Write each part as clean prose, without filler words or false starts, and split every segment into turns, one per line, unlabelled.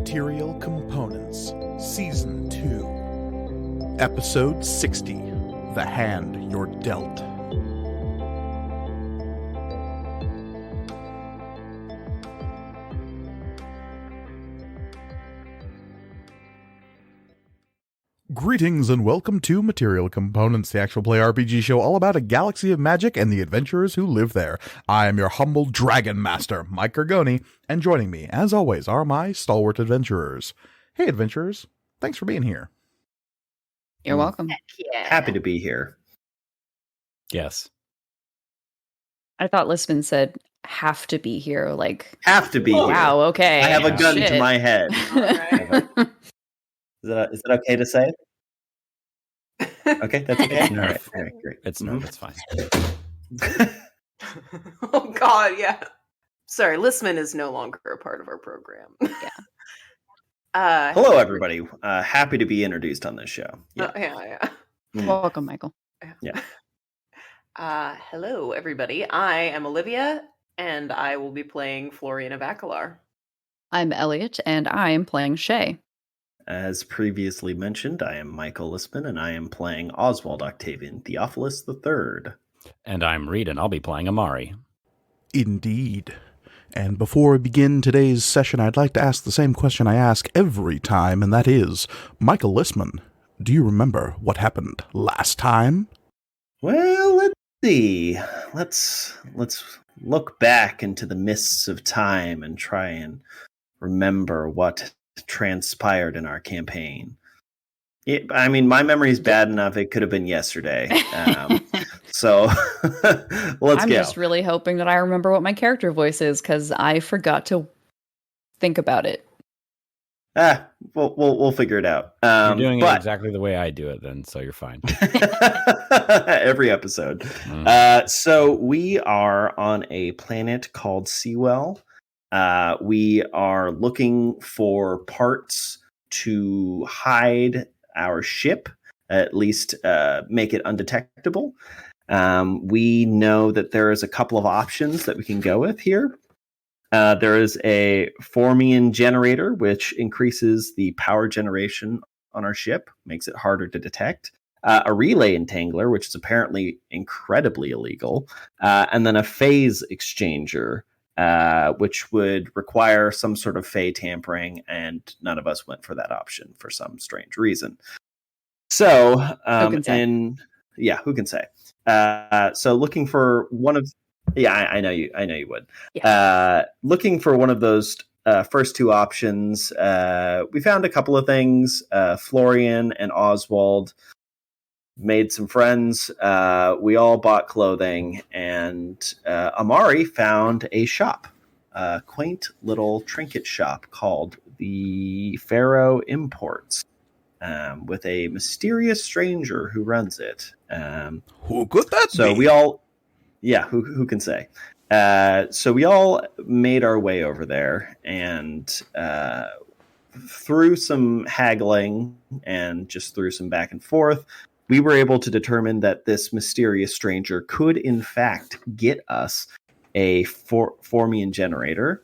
Material Components, Season 2, Episode 60, The Hand You're Dealt. Greetings and welcome to Material Components, the actual play RPG show all about a galaxy of magic and the adventurers who live there. I am your humble dragon master, Mike Gargoni, and joining me, as always, are my stalwart adventurers. Hey, adventurers. Thanks for being here.
You're welcome.
Yeah.
Happy to be here.
Yes.
I thought Lisbon said have to be here, like
Have to be here.
wow, okay.
I have a gun
Shit.
to my head. Is that okay to say? Okay, that's okay. All right, great.
It's no, that's fine.
Oh God, yeah. Sorry, Listman is no longer a part of our program.
Hello, everybody. Happy to be introduced on this show. Yeah.
Yeah.
Welcome, Michael.
Yeah.
Hello, everybody. I am Olivia, and I will be playing Florian of Akalar.
I'm Elliot, and I am playing Shay.
As previously mentioned, I am Michael Lisman, and I am playing Oswald Octavian Theophilus III.
And I'm Reed, and I'll be playing Amari.
Indeed. And before we begin today's session, I'd like to ask the same question I ask every time, and that is, Michael Lisman, do you remember what happened last time?
Well, let's see. Let's look back into the mists of time and try and remember what transpired in our campaign. I mean, my memory is bad enough. It could have been yesterday. So let's
I'm
go.
just really hoping that I remember what my character voice is, because I forgot to think about it.
We'll figure it out.
You're doing it exactly the way I do it, then, so you're fine.
Every episode. So we are on a planet called Seawell. We are looking for parts to hide our ship, at least make it undetectable. We know that there is a couple of options that we can go with here. There is a Formian generator, which increases the power generation on our ship, makes it harder to detect. A relay entangler, which is apparently incredibly illegal. And then a phase exchanger, which would require some sort of Fey tampering, and none of us went for that option for some strange reason. So,
Who can say?
who can say? So looking for one of, I know you would.
Yeah.
Looking for one of those first two options, we found a couple of things. Florian and Oswald made some friends. We all bought clothing, and Amari found a shop, a quaint little trinket shop called the Pharaoh Imports, with a mysterious stranger who runs it.
Who could that be?
So we all, who can say? So we all made our way over there, and through some haggling and just through some back and forth, we were able to determine that this mysterious stranger could, in fact, get us a Formian generator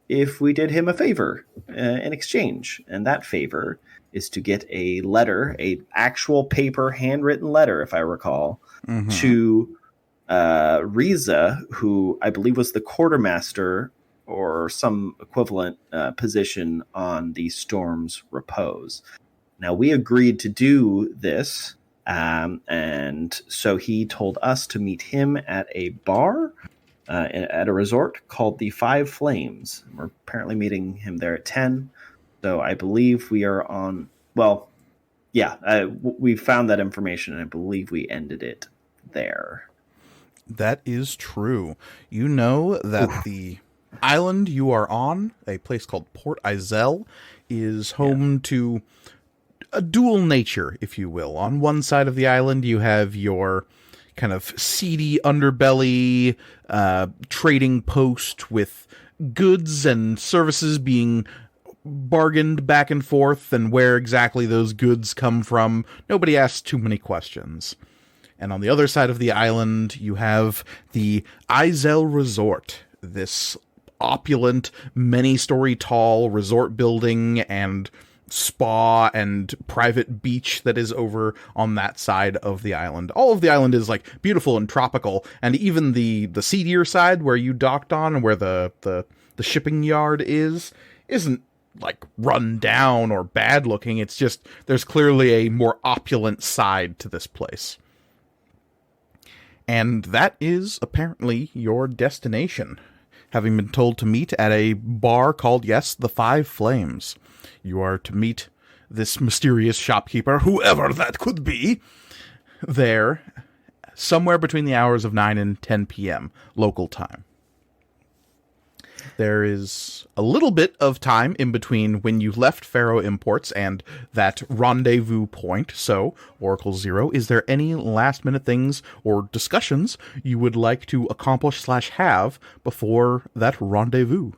if we did him a favor in exchange. And that favor is to get a letter, a actual paper, handwritten letter, if I recall, to Riza, who I believe was the quartermaster or some equivalent position on the Storm's Repose. Now, we agreed to do this. And so he told us to meet him at a bar at a resort called the Five Flames. We're apparently meeting him there at 10. So I believe we are on, we found that information, and I believe we ended it there.
That is true. You know that the island you are on, a place called Port Izel, is home to a dual nature, if you will. On one side of the island, you have your kind of seedy underbelly trading post with goods and services being bargained back and forth, and where exactly those goods come from, nobody asks too many questions. And on the other side of the island, you have the Izel Resort, this opulent, many-story tall resort building and spa and private beach that is over on that side of the island. All of the island is like beautiful and tropical, and even the seedier side where you docked on and where the shipping yard isn't like run down or bad looking. It's just there's clearly a more opulent side to this place. And that is apparently your destination, having been told to meet at a bar called, yes, the Five Flames. You are to meet this mysterious shopkeeper, whoever that could be, there somewhere between the hours of 9 and 10 p.m. local time. There is a little bit of time in between when you left Pharaoh Imports and that rendezvous point. So, Oracle Zero, is there any last-minute things or discussions you would like to accomplish / have before that rendezvous?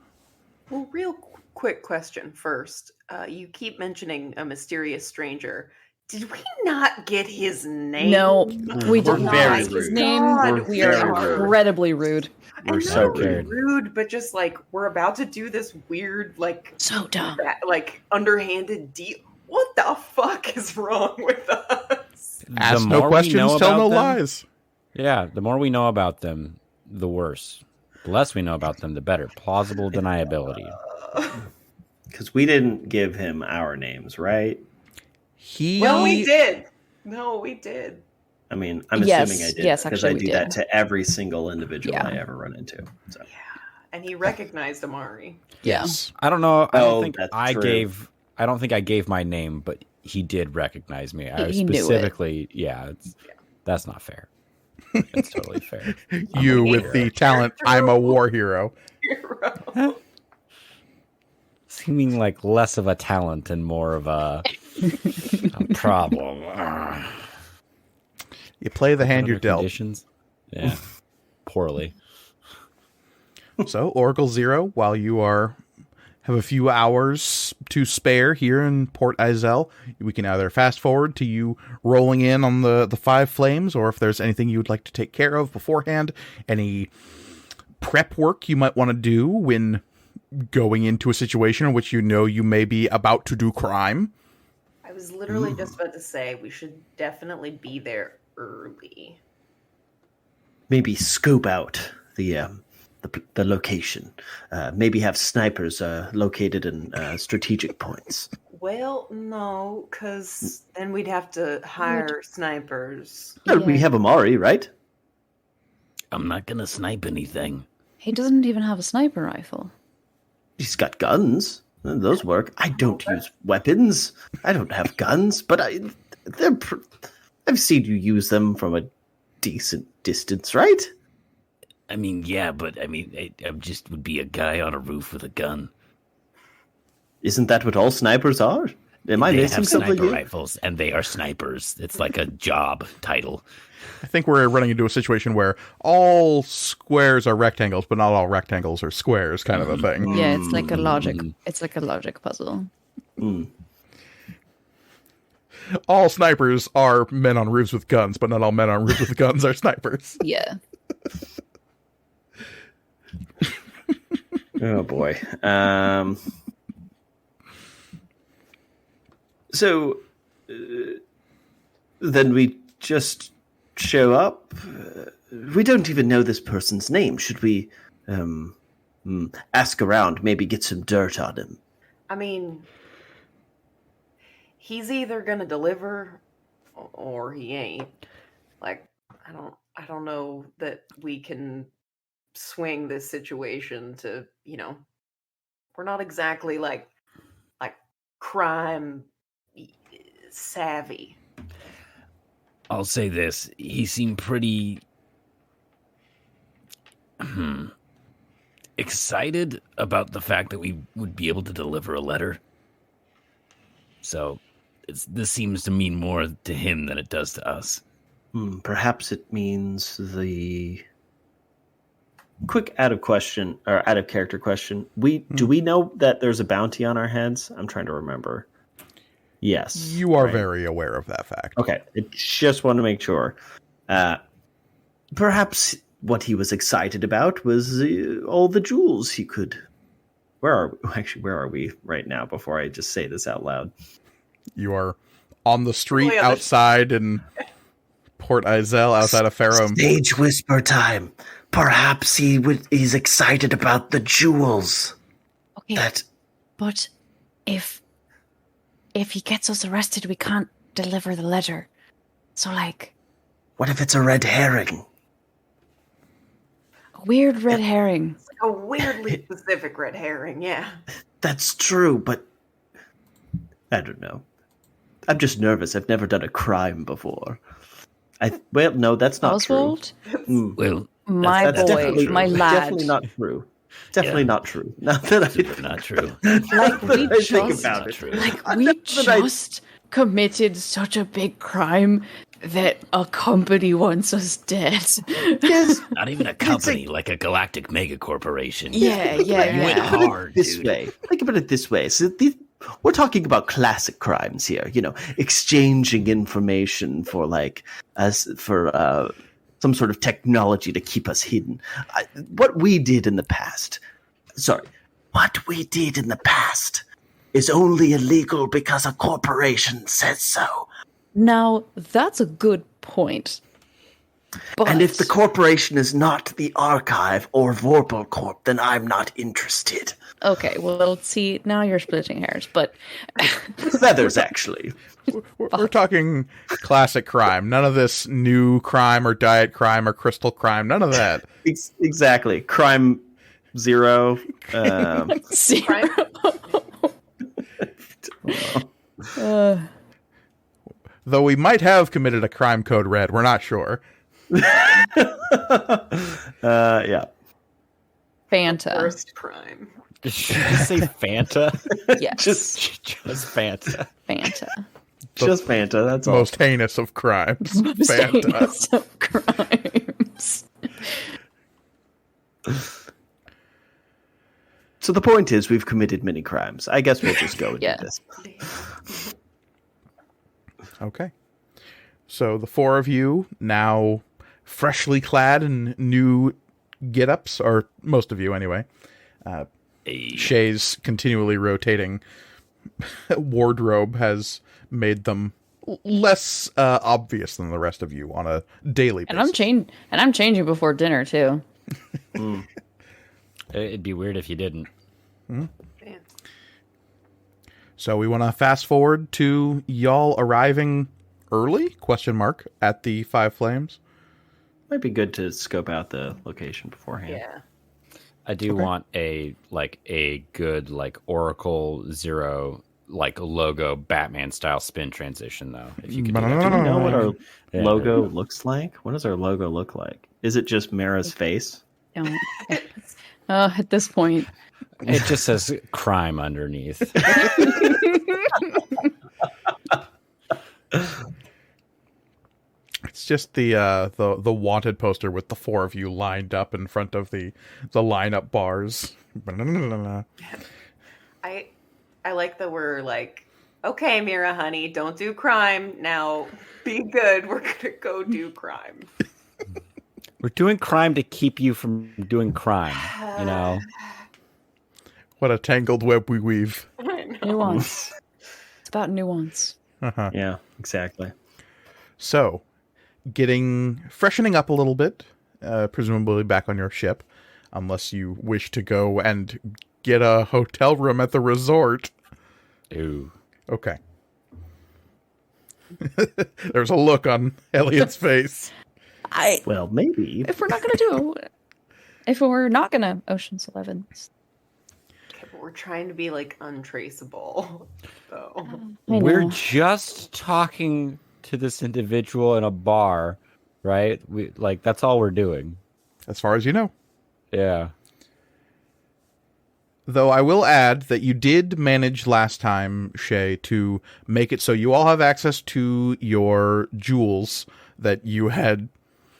Well, real quick question first. You keep mentioning a mysterious stranger. Did we not get his name?
No, we
We're
did not
very
ask his
rude.
name.
God,
We are
very rude.
incredibly rude.
We're
And
so
not
rude.
rude, but just like we're about to do this weird, like,
So dumb.
underhanded deal. What the fuck is wrong with us?
Ask
The
no
more we
questions,
know
tell
about
no
them-
lies.
Yeah, the more we know about them, the worse. The less we know about them, the better. Plausible deniability.
Because we didn't give him our names, right?
Well, we did. No, we did.
I mean, I'm
Yes,
assuming I did
yes,
because
actually
I
we
do
did.
that to every single individual
Yeah.
I ever run into. So.
Yeah. And he recognized Amari.
Yes.
I don't know. I
Oh,
don't think
that's
I
true.
gave. I don't think I gave my name, but he did recognize me. I
He knew it.
specifically. Yeah, that's not fair. That's totally fair.
You
a
with
hero.
the talent, I'm a war hero.
Hero.
Seeming like less of a talent and more of a problem.
You play the hand
What
you're
other
dealt.
conditions? Yeah, poorly.
So, Oracle Zero, while you have a few hours to spare here in Port Izel, we can either fast forward to you rolling in on the Five Flames, or if there's anything you would like to take care of beforehand, any prep work you might want to do when going into a situation in which you know you may be about to do crime.
I was literally just about to say we should definitely be there early.
Maybe scope out the location. Maybe have snipers located in strategic points.
Well, no, because then we'd have to hire snipers.
Well, we have Amari, right?
I'm not gonna snipe anything.
He doesn't even have a sniper rifle.
He's got guns. Those work. I don't use weapons. I don't have guns, but I've seen you use them from a decent distance, right?
I mean, yeah, but I mean, I just would be a guy on a roof with a gun.
Isn't that what all snipers are? Am I
They
missing
have
something
sniper
here?
rifles, and they are snipers. It's like a job title.
I think we're running into a situation where all squares are rectangles, but not all rectangles are squares, kind of a thing.
Yeah, it's like a logic. It's like a logic puzzle.
All snipers are men on roofs with guns, but not all men on roofs with guns are snipers.
Yeah.
Oh boy. So then we just show up. We don't even know this person's name. Should we ask around? Maybe get some dirt on him.
I mean, he's either gonna deliver or he ain't. Like, I don't know that we can swing this situation to, we're not exactly like crime savvy.
I'll say this: he seemed pretty excited about the fact that we would be able to deliver a letter. So this seems to mean more to him than it does to us.
Perhaps it means the quick out of character question. Do we know that there's a bounty on our heads? I'm trying to remember. Yes.
You are
right?
very aware of that fact.
Okay. I just want to make sure. Perhaps what he was excited about was all the jewels he could. Where are we right now? Before I just say this out loud,
You are on the street
Oh, yeah,
outside in Port Izel, outside of Farum.
Stage whisper time. Perhaps he's excited about the jewels.
Okay, but if he gets us arrested, we can't deliver the letter. So, like,
What if it's a red herring?
a weird red herring.
It's like a weirdly specific red herring, yeah.
That's true, but I don't know. I'm just nervous. I've never done a crime before. No, that's not
Oswald,
true. Mm.
Well,
My
That's
boy,
definitely-
my lad.
Definitely not true. Definitely not true. Not that
super not true.
Like, we
I think
just-
about it.
True.
like we
But I-
just committed such a big crime that a company wants us dead.
Yes,
Not even a company, like a galactic mega corporation.
Yeah,
You went hard,
this
dude.
way. Think about it this way. So we're talking about classic crimes here. Exchanging information for some sort of technology to keep us hidden. What we did in the past is only illegal because a corporation says so.
Now, that's a good point. But
And if the corporation is not the Archive or Vorpal Corp, then I'm not interested.
okay, well, see, now you're splitting hairs, but
Feathers, actually.
We're talking classic crime. None of this new crime or diet crime or crystal crime. None of that.
Exactly. Crime zero.
zero.
Though we might have committed a crime code red. We're not sure.
Yeah.
Fanta.
First crime.
Did you just say Fanta?
Yes.
Just
Fanta.
Fanta.
Fanta. That's all.
Most heinous of crimes. Fanta.
Heinous of crimes.
So the point is, we've committed many crimes. I guess we'll just go into
Yeah.
this.
Okay. So the four of you, now freshly clad in new get-ups, or most of you anyway. Shay's continually rotating wardrobe has made them less obvious than the rest of you on a daily basis.
And I'm changing before dinner too.
It'd be weird if you didn't.
Man.
So we want to fast forward to y'all arriving early, at the Five Flames.
Might be good to scope out the location beforehand.
Yeah.
I do want a good Oracle Zero logo Batman style spin transition though. If you could do that.
Do we know what our
Yeah.
logo looks like? What does our logo look like? Is it just Mara's face?
Don't. At this point,
It just says crime underneath.
It's just the wanted poster with the four of you lined up in front of the lineup bars.
I like that we're like, okay, Mira, honey, don't do crime. Now be good. We're gonna go do crime.
We're doing crime to keep you from doing crime. You know,
What a tangled web we weave.
I know.
nuance. It's about nuance.
Uh-huh.
Yeah, exactly.
So, freshening up a little bit, presumably back on your ship, unless you wish to go and get a hotel room at the resort.
ooh,
Okay. There's a look on Elliot's face.
Well, maybe.
If we're not gonna Ocean's 11,
Okay, but we're trying to be like untraceable. So
I
we're
know.
just talking to this individual in a bar, right? That's all we're doing.
As far as you know.
Yeah.
Though I will add that you did manage last time, Shay, to make it so you all have access to your jewels that you had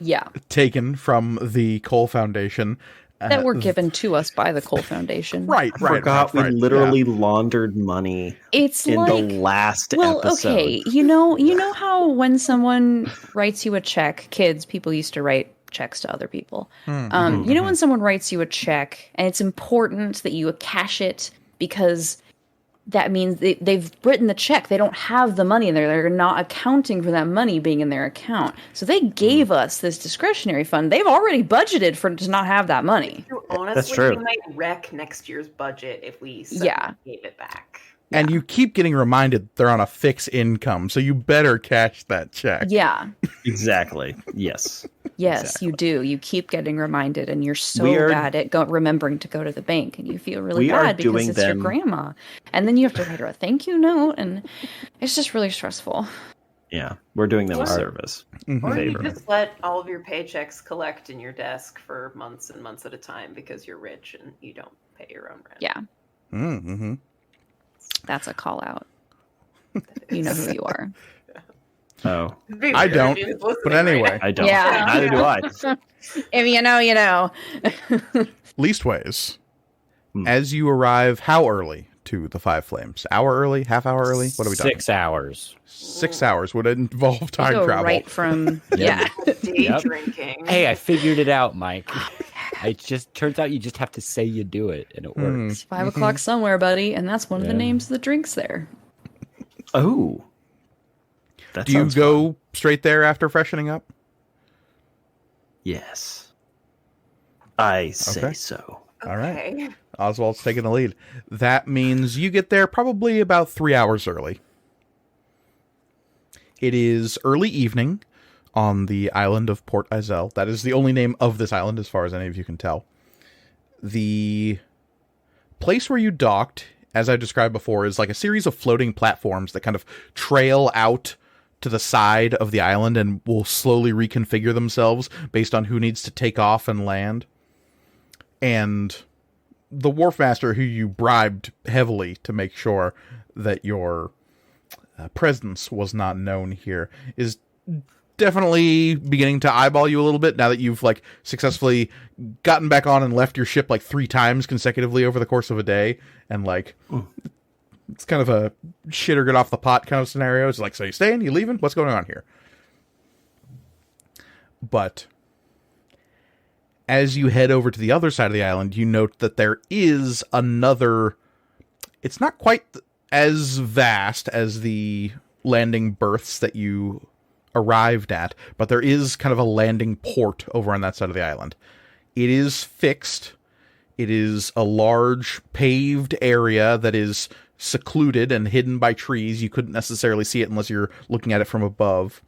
Yeah,
taken from the Cole Foundation.
that were given to us by the Cole Foundation.
Right.
Forgot we literally laundered money
It's
in
like
the last
well,
episode.
okay. You know how when someone writes you a check, people used to write checks to other people.
Mm-hmm.
You know when someone writes you a check and it's important that you cash it because that means they've written the check. They don't have the money in there. They're not accounting for that money being in their account. So they gave us this discretionary fund. They've already budgeted for to not have that money.
Honestly,
That's true.
we might wreck next year's budget if we
Yeah.
gave it back.
And you keep getting reminded they're on a fixed income, so you better cash that check.
Yeah.
Exactly. Yes.
Yes,
Exactly.
you do. You keep getting reminded, and you're so
We are-
bad at remembering to go to the bank, and you feel really
We are
bad because
doing
it's your
them-
grandma. And then you have to write her a thank you note, and it's just really stressful.
Yeah. We're doing them a
Or-
service.
Mhm.
Or you
Favor.
just let all of your paychecks collect in your desk for months and months at a time because you're rich and you don't pay your own rent.
Yeah,
Mm-hmm.
that's a call out. You know who you are.
Oh,
It'd be
I
weird
don't,
if he was listening
but
right
anyway.
now.
I don't.
Yeah.
Neither do I.
If you know, you know.
Leastways,
Hmm.
as you arrive, how early to the Five Flames? Hour early? Half hour early? What are we talking?
6 hours.
6 hours would involve time
Go
travel.
right from yeah.
Day
Yep.
drinking.
Hey, I figured it out, Mike. It just turns out you just have to say you do it, and it
Hmm.
works.
5 o'clock somewhere, buddy, and that's one of the
Yeah.
names of the drinks there.
Oh. That
Do you
sounds
go
fun.
straight there after freshening up?
Yes. I say
Okay.
so.
All right.
Okay.
Oswald's taking the lead. That means you get there probably about 3 hours early. It is early evening on the island of Port Izel. That is the only name of this island, as far as any of you can tell. The place where you docked, as I described before, is like a series of floating platforms that kind of trail out to the side of the island and will slowly reconfigure themselves based on who needs to take off and land. And the wharf master, who you bribed heavily to make sure that your presence was not known here, is definitely beginning to eyeball you a little bit now that you've like successfully gotten back on and left your ship like 3 times consecutively over the course of a day. And like, it's kind of a shit or get off the pot kind of scenario. It's like, so you staying, you leaving? What's going on here? But as you head over to the other side of the island, you note that there is another... It's not quite as vast as the landing berths that you arrived at, but there is kind of a landing port over on that side of the island. It is fixed. It is a large paved area that is secluded and hidden by trees. You couldn't necessarily see it unless you're looking at it from above.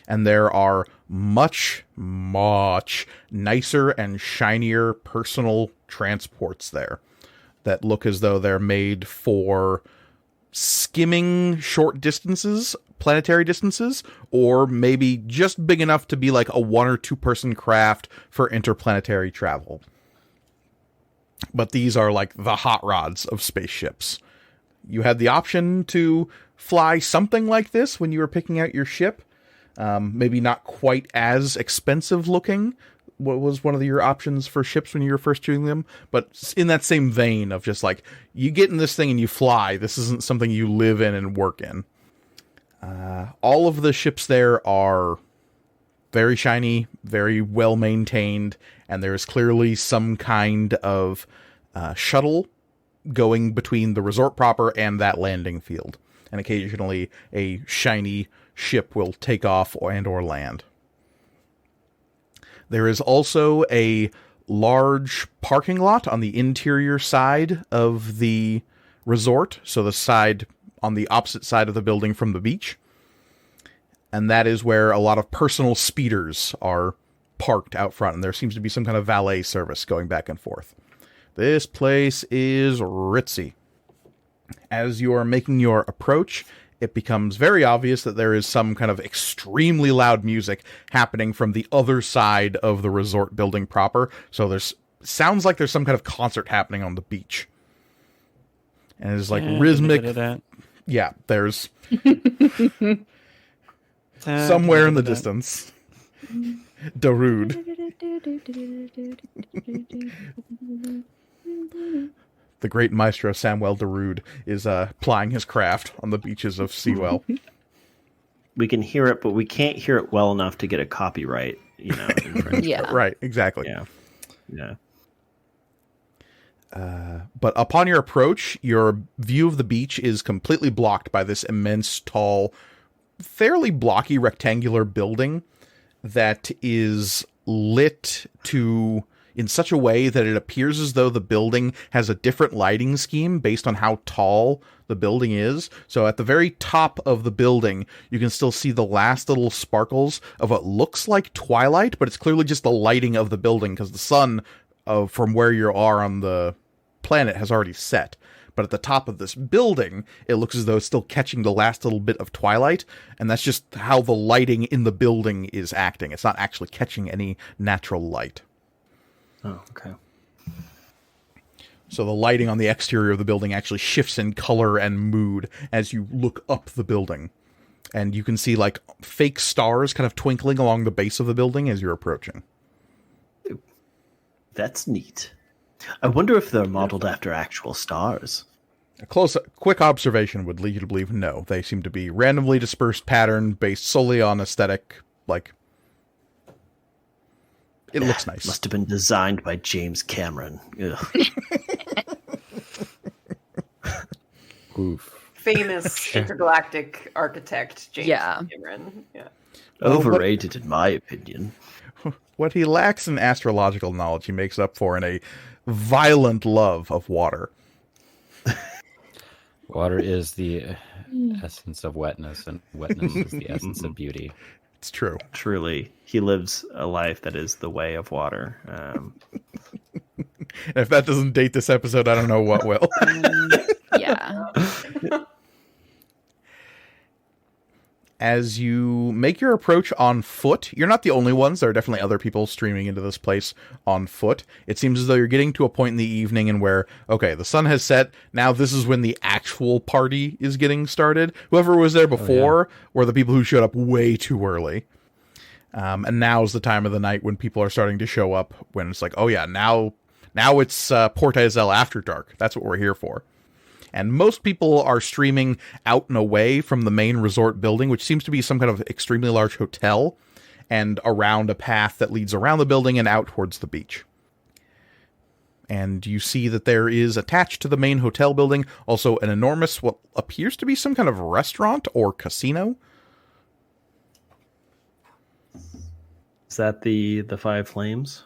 And there are much, much nicer and shinier personal transports there that look as though they're made for skimming short distances, planetary distances, or maybe just big enough to be like a 1 or 2 person craft for interplanetary travel. But these are like the hot rods of spaceships. You had the option to fly something like this when you were picking out your ship. Maybe not quite as expensive looking. What was one of your options for ships when you were first choosing them? But in that same vein of just like, you get in this thing and you fly. This isn't something you live in and work in. All of the ships there are very shiny, very well maintained, and there is clearly some kind of shuttle going between the resort proper and that landing field. And occasionally a shiny ship will take off and or land. There is also a large parking lot on the interior side of the resort, so the side on the opposite side of the building from the beach. And that is where a lot of personal speeders are parked out front, and there seems to be some kind of valet service going back and forth. This place is ritzy. As you are making your approach, it becomes very obvious that there is some kind of extremely loud music happening from the other side of the resort building proper. So sounds like there's some kind of concert happening on the beach. And it's like rhythmic. Yeah, there's somewhere in the distance. Darude. The great maestro Samuel Darude is plying his craft on the beaches of Seawell.
we can hear it, but we can't hear it well enough to get a copyright, infringement.
Yeah.
Right, exactly.
Yeah.
But upon your approach, your view of the beach is completely blocked by this immense, tall, fairly blocky rectangular building that is lit in such a way that it appears as though the building has a different lighting scheme based on how tall the building is. So at the very top of the building, you can still see the last little sparkles of what looks like twilight, but it's clearly just the lighting of the building because the sun from where you are on the planet has already set. But at the top of this building, it looks as though it's still catching the last little bit of twilight, and that's just how the lighting in the building is acting. It's not actually catching any natural light.
Oh, okay.
So the lighting on the exterior of the building actually shifts in color and mood as you look up the building. And you can see like fake stars kind of twinkling along the base of the building as you're approaching.
That's neat. I wonder if they're modeled after actual stars.
A quick observation would lead you to believe no. They seem to be randomly dispersed pattern based solely on aesthetic, like... It looks nice.
Must have been designed by James Cameron.
Oof.
Famous intergalactic architect James Cameron. Yeah.
Overrated, in my opinion.
What he lacks in astrological knowledge, he makes up for in a violent love of water.
Water is the essence of wetness, and wetness is the essence of beauty.
It's true.
Truly, he lives a life that is the way of water.
And if that doesn't date this episode, I don't know what will.
Yeah.
As you make your approach on foot, you're not the only ones. There are definitely other people streaming into this place on foot. It seems as though you're getting to a point in the evening and where, okay, the sun has set. Now this is when the actual party is getting started. Whoever was there before were the people who showed up way too early. And now is the time of the night when people are starting to show up, when it's like, oh yeah, now it's Port Izel After Dark. That's what we're here for. And most people are streaming out and away from the main resort building, which seems to be some kind of extremely large hotel, and around a path that leads around the building and out towards the beach. And you see that there is attached to the main hotel building also an enormous, what appears to be some kind of restaurant or casino.
Is that the Five Flames?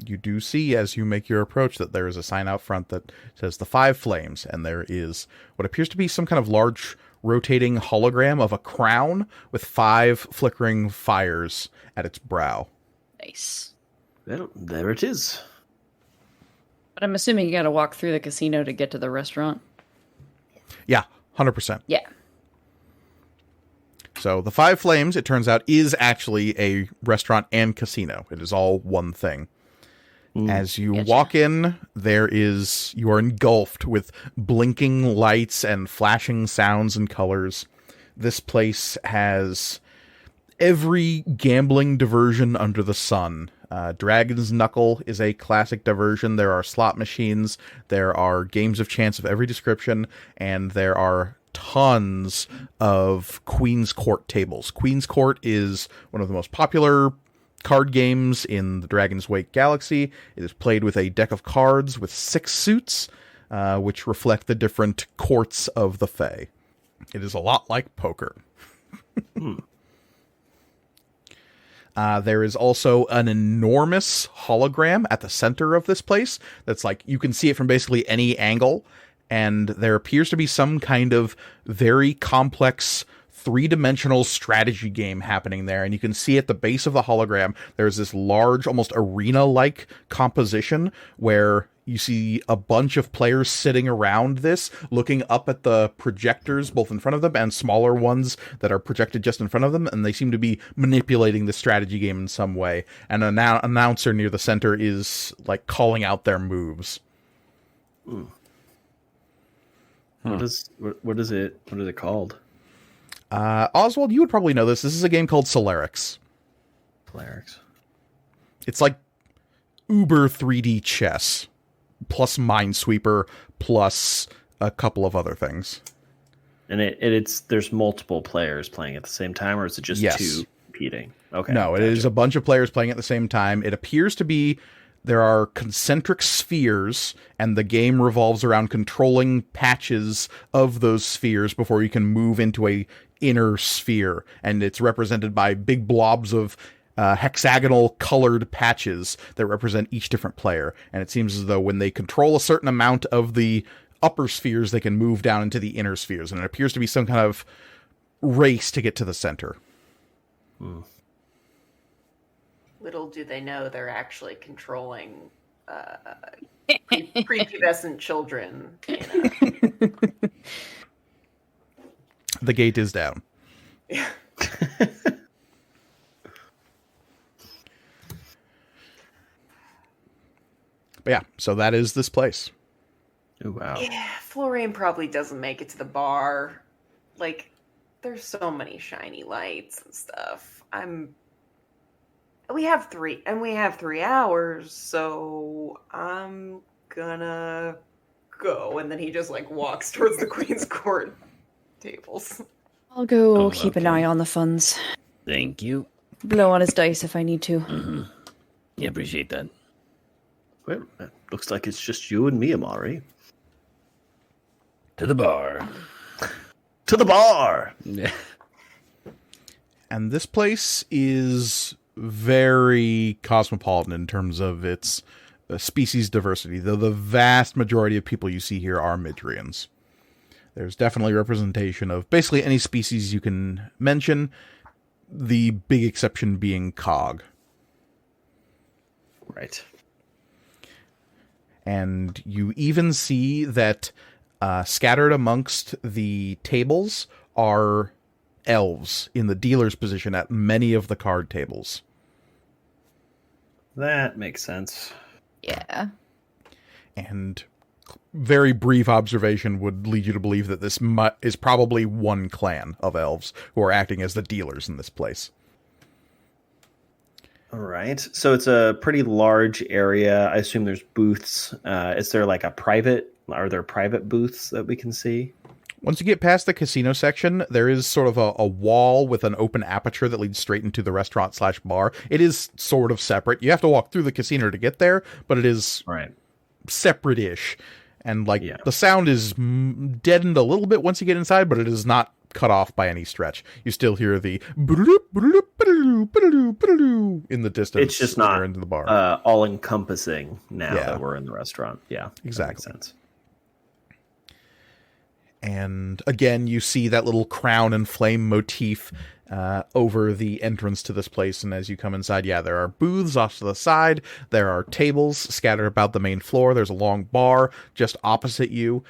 You do see as you make your approach that there is a sign out front that says the Five Flames, and there is what appears to be some kind of large rotating hologram of a crown with 5 flickering fires at its brow.
Nice.
Well, there it is.
But I'm assuming you gotta walk through the casino to get to the restaurant.
Yeah, 100%.
Yeah.
So the Five Flames, it turns out, is actually a restaurant and casino. It is all one thing. As you walk in, you are engulfed with blinking lights and flashing sounds and colors. This place has every gambling diversion under the sun. Dragon's Knuckle is a classic diversion. There are slot machines, there are games of chance of every description, and there are tons of Queen's Court tables. Queen's Court is one of the most popular card games in the Dragon's Wake galaxy. It is played with a deck of cards with 6 suits, which reflect the different courts of the Fae. It is a lot like poker. There is also an enormous hologram at the center of this place that's like, you can see it from basically any angle, and there appears to be some kind of very complex 3-dimensional strategy game happening there, and you can see at the base of the hologram there's this large, almost arena-like composition where you see a bunch of players sitting around this, looking up at the projectors both in front of them and smaller ones that are projected just in front of them, and they seem to be manipulating the strategy game in some way. And an announcer near the center is like calling out their moves.
What is it called?
Oswald, you would probably know this. This is a game called Solarix.
Solarix.
It's like uber 3D chess, plus Minesweeper, plus a couple of other things.
And it's there's multiple players playing at the same time, or is it just
Yes.
two competing? Okay.
No, it is a bunch of players playing at the same time. It appears to be there are concentric spheres, and the game revolves around controlling patches of those spheres before you can move into a inner sphere. And it's represented by big blobs of hexagonal colored patches that represent each different player. And it seems as though when they control a certain amount of the upper spheres, they can move down into the inner spheres. And it appears to be some kind of race to get to the center.
Little do they know they're actually controlling prepubescent children. You know?
The gate is down.
Yeah.
But yeah, so that is this place.
Oh, wow.
Yeah, Florian probably doesn't make it to the bar. Like, there's so many shiny lights and stuff. We have 3 hours, so I'm gonna go. And then he just like walks towards the Queen's Court tables.
I'll go
Oh,
keep an
okay.
eye on the funds.
Thank you.
Blow on his dice if I need to.
Mm-hmm. Yeah, appreciate that.
Well, it looks like it's just you and me, Amari.
To the bar.
To the bar!
Yeah.
And this place is very cosmopolitan in terms of its species diversity, though the vast majority of people you see here are Midrians. There's definitely representation of basically any species you can mention, the big exception being Cog.
Right.
And you even see that scattered amongst the tables are elves in the dealer's position at many of the card tables.
That makes sense.
Yeah.
And very brief observation would lead you to believe that this is probably one clan of elves who are acting as the dealers in this place.
All right. So it's a pretty large area. I assume there's booths. Is there like are there private booths that we can see?
Once you get past the casino section, there is sort of a wall with an open aperture that leads straight into the restaurant/bar. It is sort of separate. You have to walk through the casino to get there, but it is
Right.
separate-ish. And like
Yeah.
the sound is deadened a little bit once you get inside, but it is not cut off by any stretch. You still hear the in the distance.
It's just
when
not
you're into the bar.
all encompassing now
Yeah.
that we're in the restaurant. Yeah. that makes
Exactly.
sense.
And again, you see that little crown and flame motif over the entrance to this place. And as you come inside, yeah, there are booths off to the side. There are tables scattered about the main floor. There's a long bar just opposite you.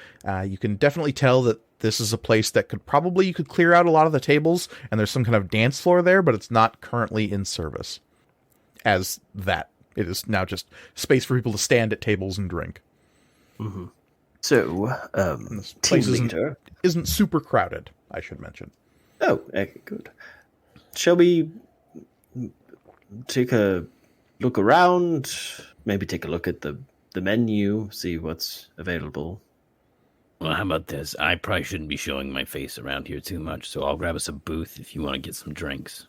You can definitely tell that this is a place that you could clear out a lot of the tables, and there's some kind of dance floor there, but it's not currently in service. As that, it is now just space for people to stand at tables and drink.
Mm-hmm. So,
This
team
place
leader.
isn't super crowded, I should mention.
Oh, good. Shall we take a look around? Maybe take a look at the menu, see what's available.
Well, how about this? I probably shouldn't be showing my face around here too much, so I'll grab us a booth if you want to get some drinks.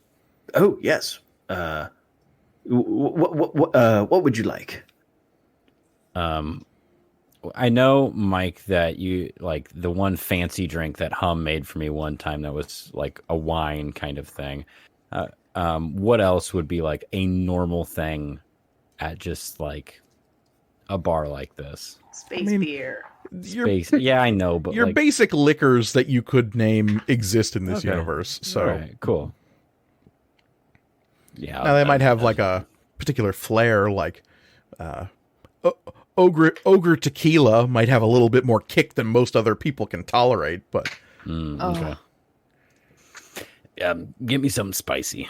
Oh, yes. What would you like?
I know, Mike, that you like the one fancy drink that Hum made for me one time that was like a wine kind of thing. What else would be like a normal thing at just like a bar like this?
Space beer.
Space. Yeah, I know, but
Your
like,
basic liquors that you could name exist in this
Okay.
universe. So
all right, cool. Yeah,
now they might have like a particular flair, like ogre tequila might have a little bit more kick than most other people can tolerate. But
Okay.
Get me something spicy.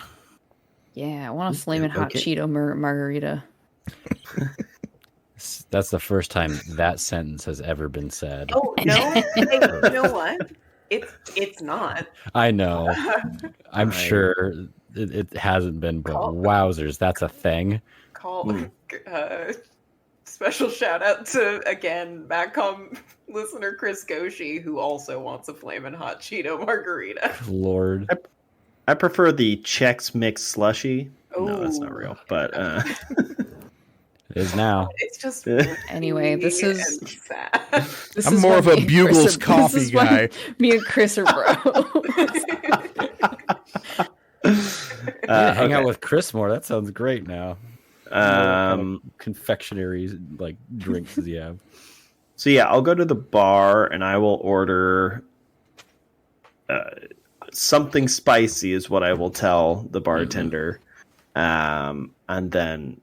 Yeah, I want a flaming hot
okay.
Cheeto margarita.
That's the first time that sentence has ever been said.
Oh no! Hey, you know what? It's not.
I know. I'm
Right.
sure it hasn't been, but
Call-
wowzers, that's a thing.
Call Special shout out to, again, MacCom listener Chris Goshi, who also wants a flamin' hot Cheeto margarita.
Lord.
I prefer the Chex Mix slushy. No, that's not
Ooh.
real. But
It is now.
It's just
Anyway, this
funny
is-
and sad.
This
I'm
is
more
why
of a
me and
Bugles
Chris are-
coffee
this is why
guy.
Me and Chris are bros.
Hang out
okay.
with Chris more. That sounds great now. What kind
Um,
of confectionery like drinks does he have?
so yeah, I'll go to the bar and I will order something spicy is what I will tell the bartender. And then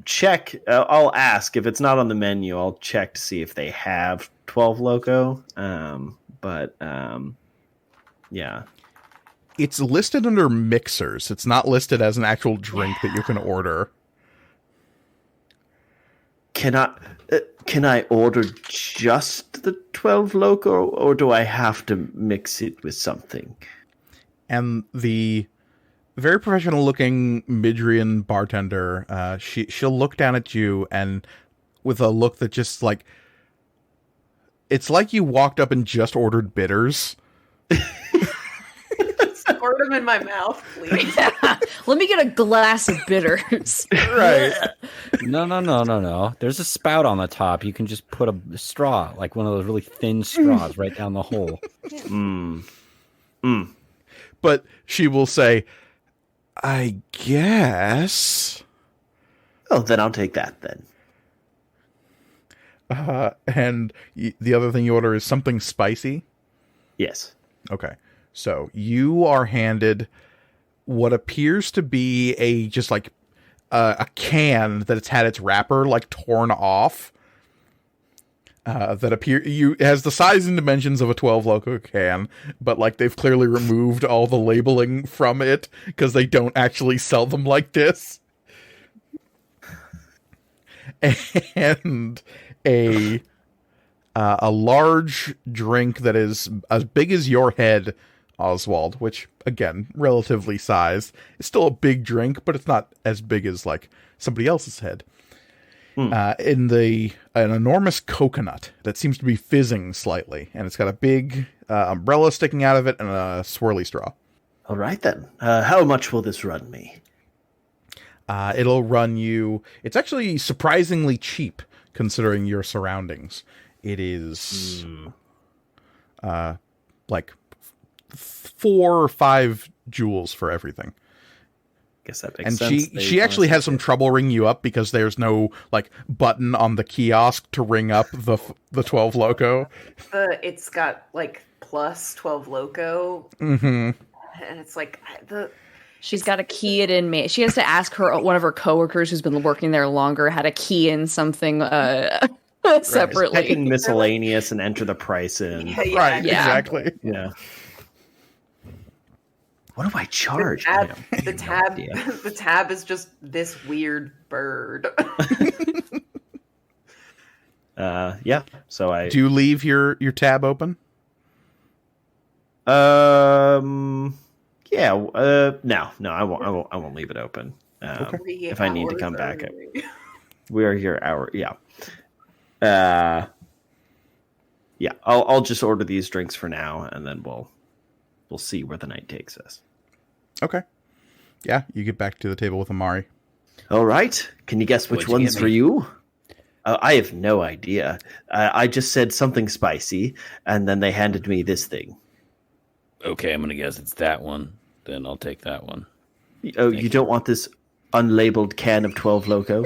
check. I'll ask if it's not on the menu. I'll check to see if they have 12 Loco. Yeah.
It's listed under mixers. It's not listed as an actual drink that you can order.
Can I order just the 12 Loco, or do I have to mix it with something?
And the very professional looking Midrian bartender, she'll look down at you and with a look that just like, it's like you walked up and just ordered bitters.
Squirt them in my mouth, please.
Let me get a glass of bitters.
Right.
No. There's a spout on the top. You can just put a straw, like one of those really thin straws, right down the hole.
But she will say, I guess.
Oh, then I'll take that then.
And the other thing you order is something spicy.
Yes.
Okay. So you are handed what appears to be a just like a can that it's had its wrapper like torn off. That has the size and dimensions of a 12 Loco can, but like they've clearly removed all the labeling from it because they don't actually sell them like this. And a large drink that is as big as your head, Oswald, which again, relatively sized. It's still a big drink, but it's not as big as like somebody else's head. In an enormous coconut that seems to be fizzing slightly, and it's got a big umbrella sticking out of it and a swirly straw.
All right then. How much will this run me?
It'll run you. It's actually surprisingly cheap considering your surroundings. It is like 4 or 5 jewels for everything.
Guess that makes
And
sense.
she actually has some trouble ringing you up because there's no like button on the kiosk to ring up the 12 Loco.
It's got like plus 12 Loco,
Mm-hmm.
and it's like
She's got to key it in. She has to ask one of her coworkers who's been working there longer how to key in something separately.
Type in miscellaneous and enter the price in.
Yeah,
Right,
Yeah.
exactly.
Yeah. What do I charge?
the tab the tab is just this weird bird.
Yeah. So I.
Do you leave your tab open?
Yeah. No, I won't leave it open. If I need to come back, we are here hour. Yeah. Yeah. I'll just order these drinks for now, and then we'll see where the night takes us.
Okay. Yeah, you get back to the table with Amari.
All right. Can you guess which
What'd you
one's
get
for
me?
you? I have no idea. I just said something spicy, and then they handed me this thing.
Okay, I'm gonna guess it's that one. Then I'll take that one.
Oh, you don't want this unlabeled can of 12 Loco?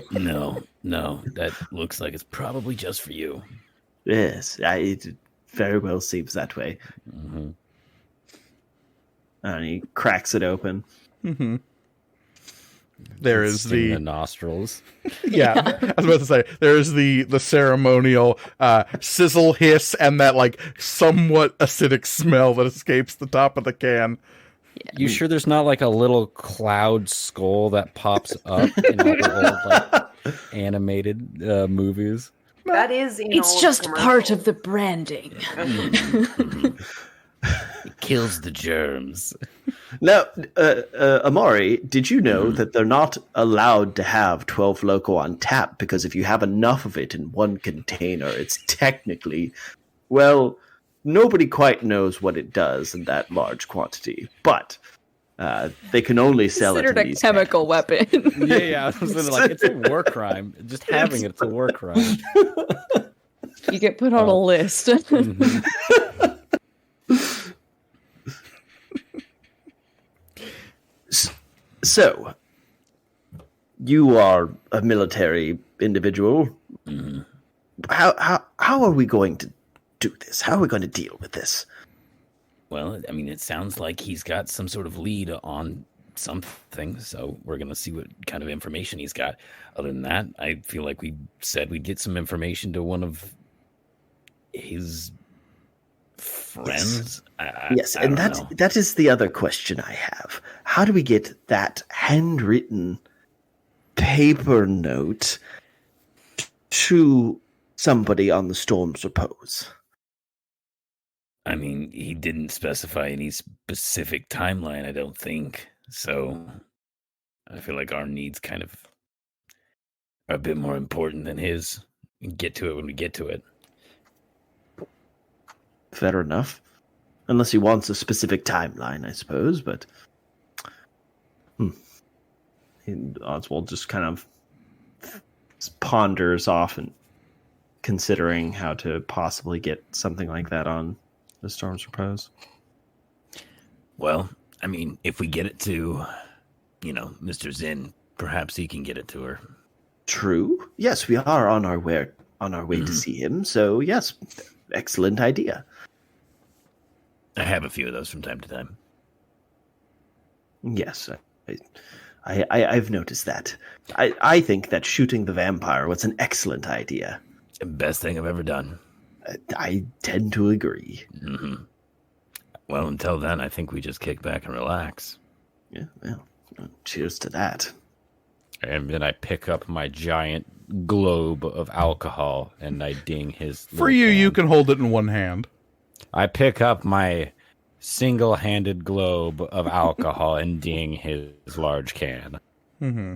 No, that looks like it's probably just for you.
Yes, it very well seems that way.
Mm-hmm.
And he cracks it open.
Mm-hmm. There is
Sting
the
the nostrils.
yeah. I was about to say there is the ceremonial sizzle hiss and that like somewhat acidic smell that escapes the top of the can.
You sure there's not like a little cloud skull that pops up in all the old like animated movies?
That is in all
It's
the
just part of
commercials.
the branding.
It kills the germs.
Now, Amari, did you know that they're not allowed to have 12 Loco on tap because if you have enough of it in one container, it's technically, well, nobody quite knows what it does in that large quantity, but they can only sell it in
Considered a
these
chemical weapon.
Yeah. I was like, it's a war crime. Just having it's a war crime.
You get put on a list.
Mhm.
So, you are a military individual. How are we going to do this? How are we going to deal with this?
Well, I mean, it sounds like he's got some sort of lead on something, so we're going to see what kind of information he's got. Other than that, I feel like we said we'd get some information to one of his friends.
Yes,
I
and
don't know.
that is the other question I have. How do we get that handwritten paper note to somebody on the Storm's Repose?
I mean, he didn't specify any specific timeline, I don't think. So I feel like our needs kind of are a bit more important than his. We can get to it when we get to it.
Fair enough. Unless he wants a specific timeline, I suppose, but... Oswald just kind of ponders off and considering how to possibly get something like that on the Storm's Repose.
Well, I mean, if we get it to, Mr. Zinn, perhaps he can get it to her.
True. Yes, we are on our way to see him, so yes, excellent idea.
I have a few of those from time to time.
Yes, I've noticed that. I think that shooting the vampire was an excellent idea.
It's the best thing I've ever done.
I tend to agree.
Mm-hmm. Well, until then, I think we just kick back and relax.
Yeah, well, cheers to that.
And then I pick up my giant globe of alcohol and I ding his.
For
little
you,
can.
you can hold it in one hand.
I pick up my single-handed globe of alcohol and ding his large can.
Mm-hmm.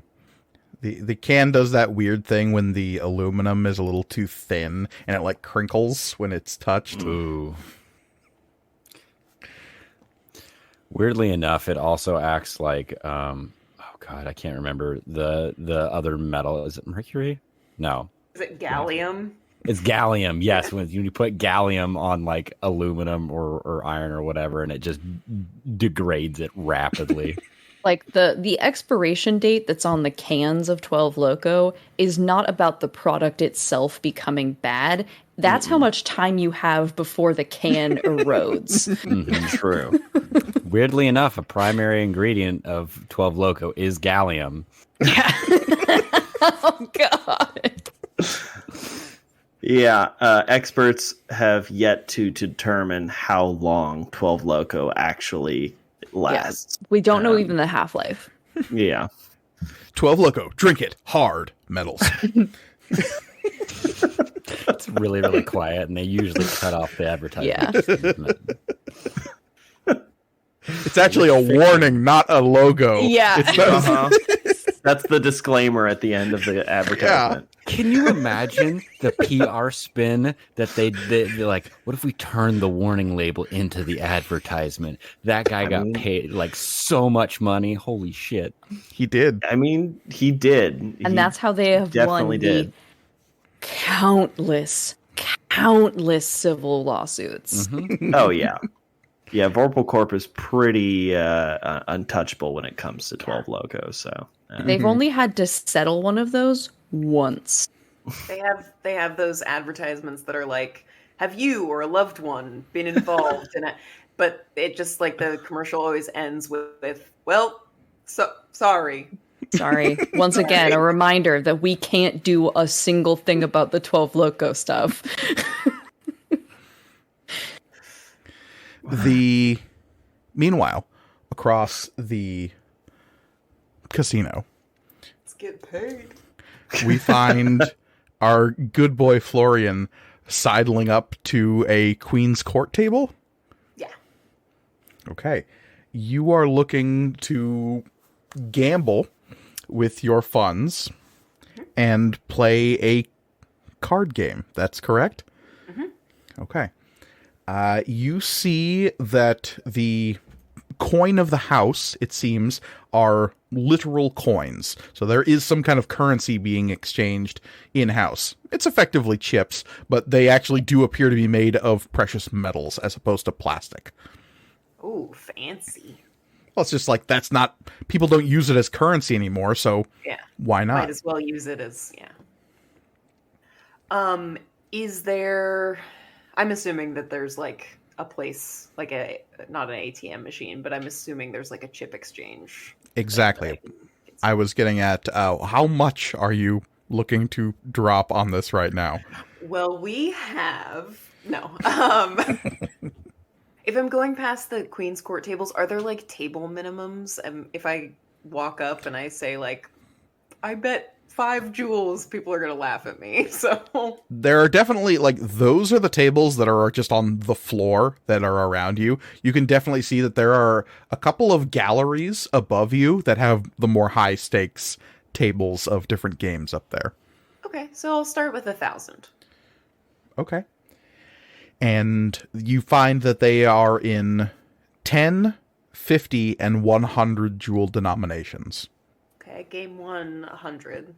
The can does that weird thing when the aluminum is a little too thin and it like crinkles when it's touched.
Ooh. Weirdly enough, it also acts like oh god, I can't remember the other metal. Is it mercury? No.
Is it gallium?
It's gallium, yes. When you put gallium on like aluminum or iron or whatever, and it just degrades it rapidly.
Like the expiration date that's on the cans of 12 Loco is not about the product itself becoming bad. That's how much time you have before the can erodes.
True.
Weirdly enough, a primary ingredient of 12 Loco is gallium.
Yeah. Oh god.
Yeah, experts have yet to determine how long 12 Loco actually lasts.
We don't know even the half-life.
Yeah.
12 Loco, drink it, hard, metals.
It's really, really quiet, and they usually cut off the advertisement.
Yeah.
It's actually a warning, not a logo.
Yeah.
It's not,
Uh-huh. That's the disclaimer at the end of the advertisement.
Can you imagine the PR spin that they're like, what if we turn the warning label into the advertisement? That guy got paid like so much money. Holy shit.
he did.
I mean, he did.
And
He
that's how they have
definitely
won
did.
the countless civil lawsuits.
Oh, yeah. Yeah, Vorpal Corp is pretty untouchable when it comes to 12 Loco, so...
They've only had to settle one of those once.
They have those advertisements that are like, have you or a loved one been involved in it? But it just like the commercial always ends with well, sorry.
Sorry. Once again, a reminder that we can't do a single thing about the 12 Loco stuff.
Meanwhile, across the casino,
Let's get paid.
we find our good boy Florian sidling up to a Queen's Court table.
Yeah.
Okay. You are looking to gamble with your funds and play a card game. That's correct? Okay. You see that the coin of the house, it seems, are literal coins. So there is some kind of currency being exchanged in-house. It's effectively chips, but they actually do appear to be made of precious metals as opposed to plastic.
Ooh, fancy.
Well, it's just like that's not... People don't use it as currency anymore, so
Yeah.
why not?
Might as well use it as, yeah. Is there... I'm assuming that there's like a place, like not an ATM machine, but I'm assuming there's like a chip exchange.
Exactly. I was getting at how much are you looking to drop on this right now?
Well, we have... No. If I'm going past the Queen's Court tables, are there like table minimums? If I walk up and I say like, I bet 5 jewels, people are going to laugh at me. So
there are definitely like those are the tables that are just on the floor that are around you. You can definitely see that there are a couple of galleries above you that have the more high stakes tables of different games up there.
Okay, so I'll start with 1,000.
Okay. And you find that they are in 10, 50, and 100 jewel denominations.
Okay, game 1, 100.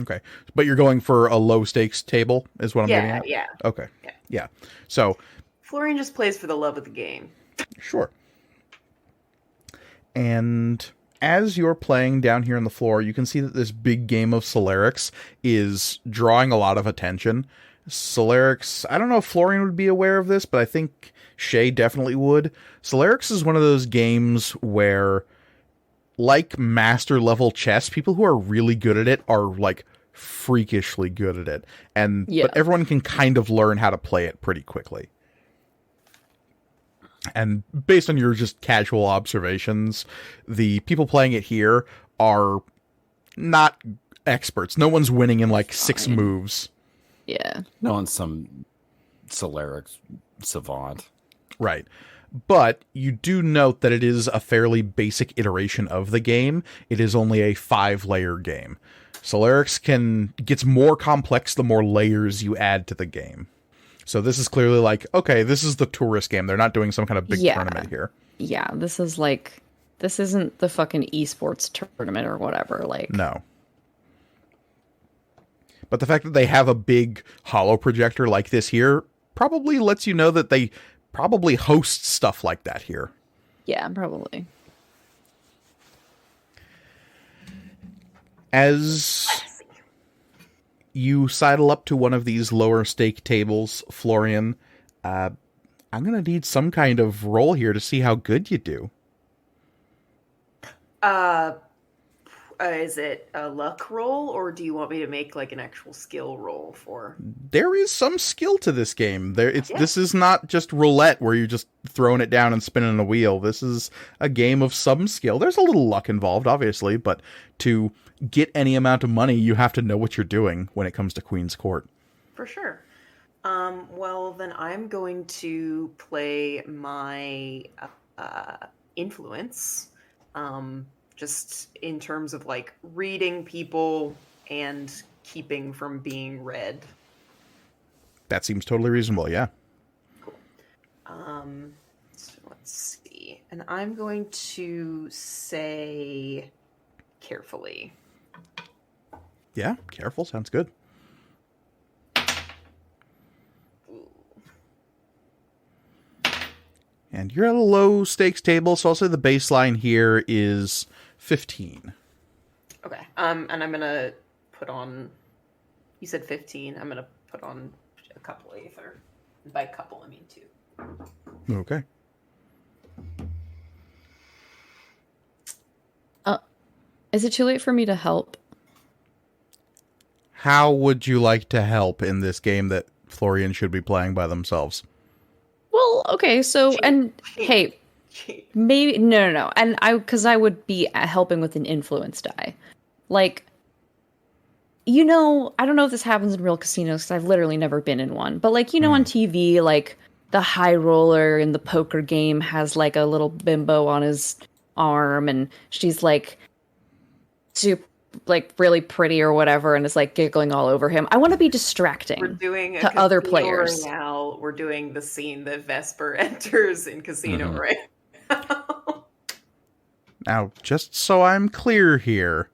Okay. But you're going for a low stakes table is what I'm getting at?
Yeah.
Okay. Yeah. So
Florian just plays for the love of the game.
sure. And as you're playing down here on the floor, you can see that this big game of Solarix is drawing a lot of attention. Solarix, I don't know if Florian would be aware of this, but I think Shay definitely would. Solarix is one of those games where, like master level chess, people who are really good at it are like freakishly good at it. But everyone can kind of learn how to play it pretty quickly. And based on your just casual observations, the people playing it here are not experts. No one's winning in like 6 moves.
Yeah.
No one's some Solarix savant.
Right. But you do note that it is a fairly basic iteration of the game. It is only a 5-layer game. Solarix gets more complex the more layers you add to the game. So this is clearly like, okay, this is the tourist game. They're not doing some kind of big tournament here.
Yeah, this isn't the fucking esports tournament or whatever. Like,
no. But the fact that they have a big holo projector like this here probably lets you know that they probably host stuff like that here.
Yeah, probably.
As you sidle up to one of these lower stake tables, Florian, I'm going to need some kind of roll here to see how good you do.
Is it a luck roll, or do you want me to make like an actual skill roll for?
There is some skill to this game. This is not just roulette where you're just throwing it down and spinning a wheel. This is a game of some skill. There's a little luck involved, obviously, but to get any amount of money, you have to know what you're doing when it comes to Queen's Court.
For sure. Well, then I'm going to play my influence. Just in terms of like reading people and keeping from being read.
That seems totally reasonable, yeah.
Cool. So let's see. And I'm going to say carefully.
Yeah, careful sounds good.
Ooh.
And you're at a low stakes table, so I'll say the baseline here is 15.
Okay. And I'm gonna put on. You said 15. I'm gonna put on a couple aether. By couple, I mean 2.
Okay.
Is it too late for me to help?
How would you like to help in this game that Florian should be playing by themselves?
Well, okay, so, and hey, maybe, no. And because I would be helping with an influence die. Like, you know, I don't know if this happens in real casinos because I've literally never been in one. But, like, you know, on TV, like, the high roller in the poker game has like a little bimbo on his arm, and she's like like really pretty or whatever, and is like giggling all over him. I want to be distracting.
We're doing a
to other
Casino
players.
Royale. We're doing the scene that Vesper enters in Casino Royale.
Now, just so I'm clear here,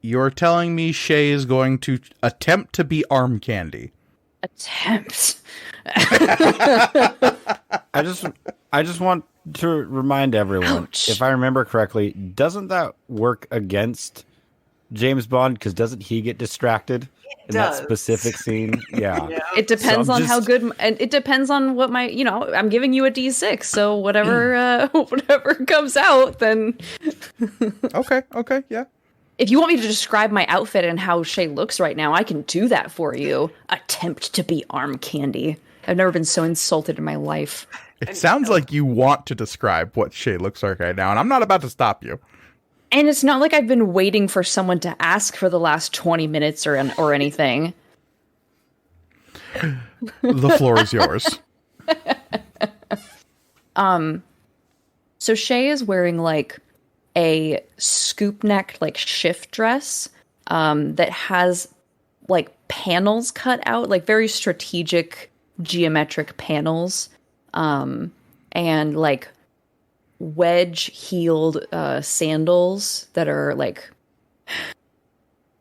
you're telling me Shay is going to attempt to be arm candy.
Attempt.
I just want to remind everyone,
Ouch.
if I remember correctly, doesn't that work against James Bond? Because doesn't he get distracted in that
does.
specific scene? Yeah.
Yeah.
It depends
So I'm
on how
just-
good, and it depends on what I'm giving you a D6, so whatever whatever comes out, then
Okay, yeah.
if you want me to describe my outfit and how Shay looks right now, I can do that for you. Attempt to be arm candy. I've never been so insulted in my life.
It sounds like you want to describe what Shay looks like right now, and I'm not about to stop you.
And it's not like I've been waiting for someone to ask for the last 20 minutes or anything.
The floor is yours.
So Shay is wearing like a scoop neck like shift dress that has like panels cut out, like very strategic geometric panels, and like wedge heeled sandals that are like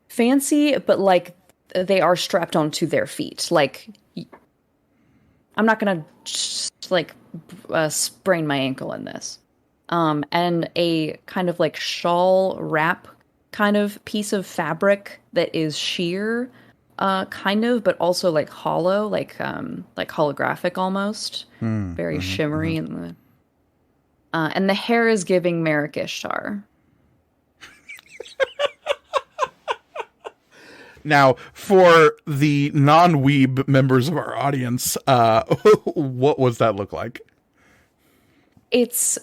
fancy, but like they are strapped onto their feet. Like I'm not gonna just like sprain my ankle in this. And a kind of like shawl wrap kind of piece of fabric that is sheer, kind of, but also like hollow, like holographic almost, very shimmery. And the hair is giving Merrick Ishtar.
Now, for the non-weeb members of our audience, what was that look like?
It's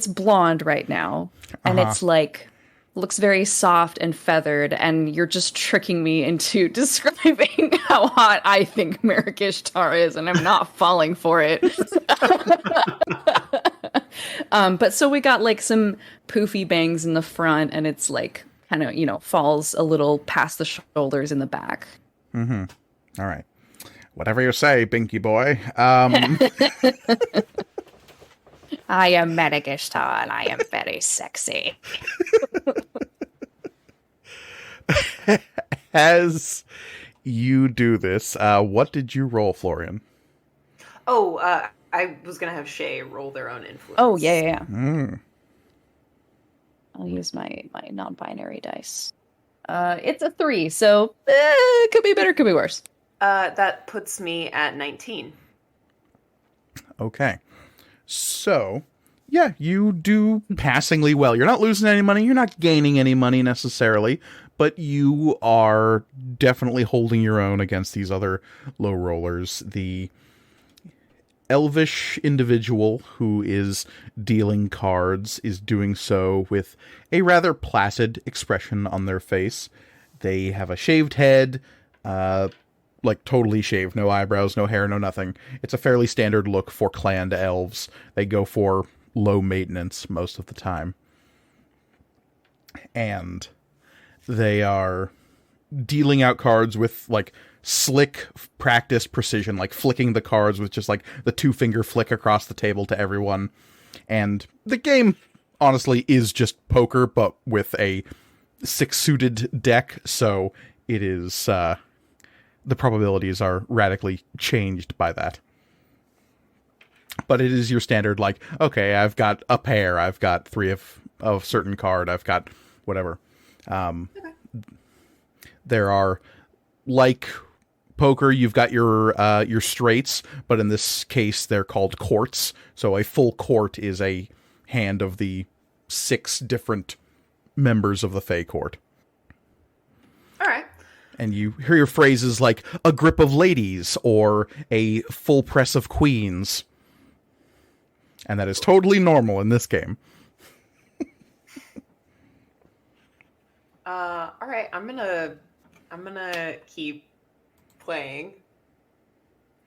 blonde right now, and it's like looks very soft and feathered, and you're just tricking me into describing how hot I think Merrick Ishtar is, and I'm not falling for it. But so we got like some poofy bangs in the front, and it's like kind of, falls a little past the shoulders in the back.
All right. Whatever you say, Binky boy.
I am Merrick Ishtar, and I am very sexy.
As you do this, what did you roll, Florian?
Oh, I was gonna have Shay roll their own influence.
Oh yeah.
Mm.
I'll use my non-binary dice. It's a 3, so could be better, could be worse.
That puts me at 19.
Okay. So, yeah, you do passingly well. You're not losing any money. You're not gaining any money necessarily, but you are definitely holding your own against these other low rollers. The elvish individual who is dealing cards is doing so with a rather placid expression on their face. They have a shaved head, like totally shaved, no eyebrows, no hair, no nothing. It's a fairly standard look for clanned elves. They go for low maintenance most of the time. And they are dealing out cards with like slick practice precision, like flicking the cards with just like the 2-finger flick across the table to everyone. And the game honestly is just poker, but with a 6-suited deck, so it is the probabilities are radically changed by that. But it is your standard, like, okay, I've got a pair, I've got 3 of certain card, I've got whatever. There are, like poker, you've got your straights, but in this case they're called courts. So a full court is a hand of the 6 different members of the Fey court.
All right.
And you hear your phrases like a grip of ladies or a full press of queens. And that is totally normal in this game.
All right. I'm gonna keep playing.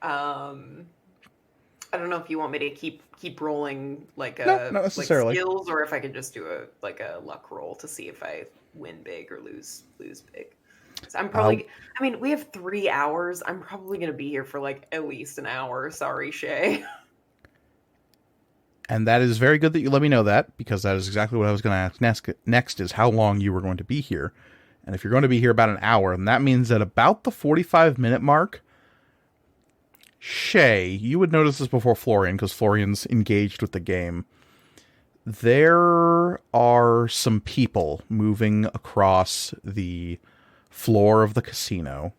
I don't know if you want me to keep rolling like
No, not necessarily.
like skills, or if I could just do a luck roll to see if I win big or lose big. So I'm probably. I mean, we have 3 hours. I'm probably going to be here for like at least an hour. Sorry, Shay.
And that is very good that you let me know that, because that is exactly what I was going to ask next is how long you were going to be here. And if you're going to be here about an hour, then that means that about the 45-minute mark, Shay, you would notice this before Florian, because Florian's engaged with the game. There are some people moving across the floor of the casino,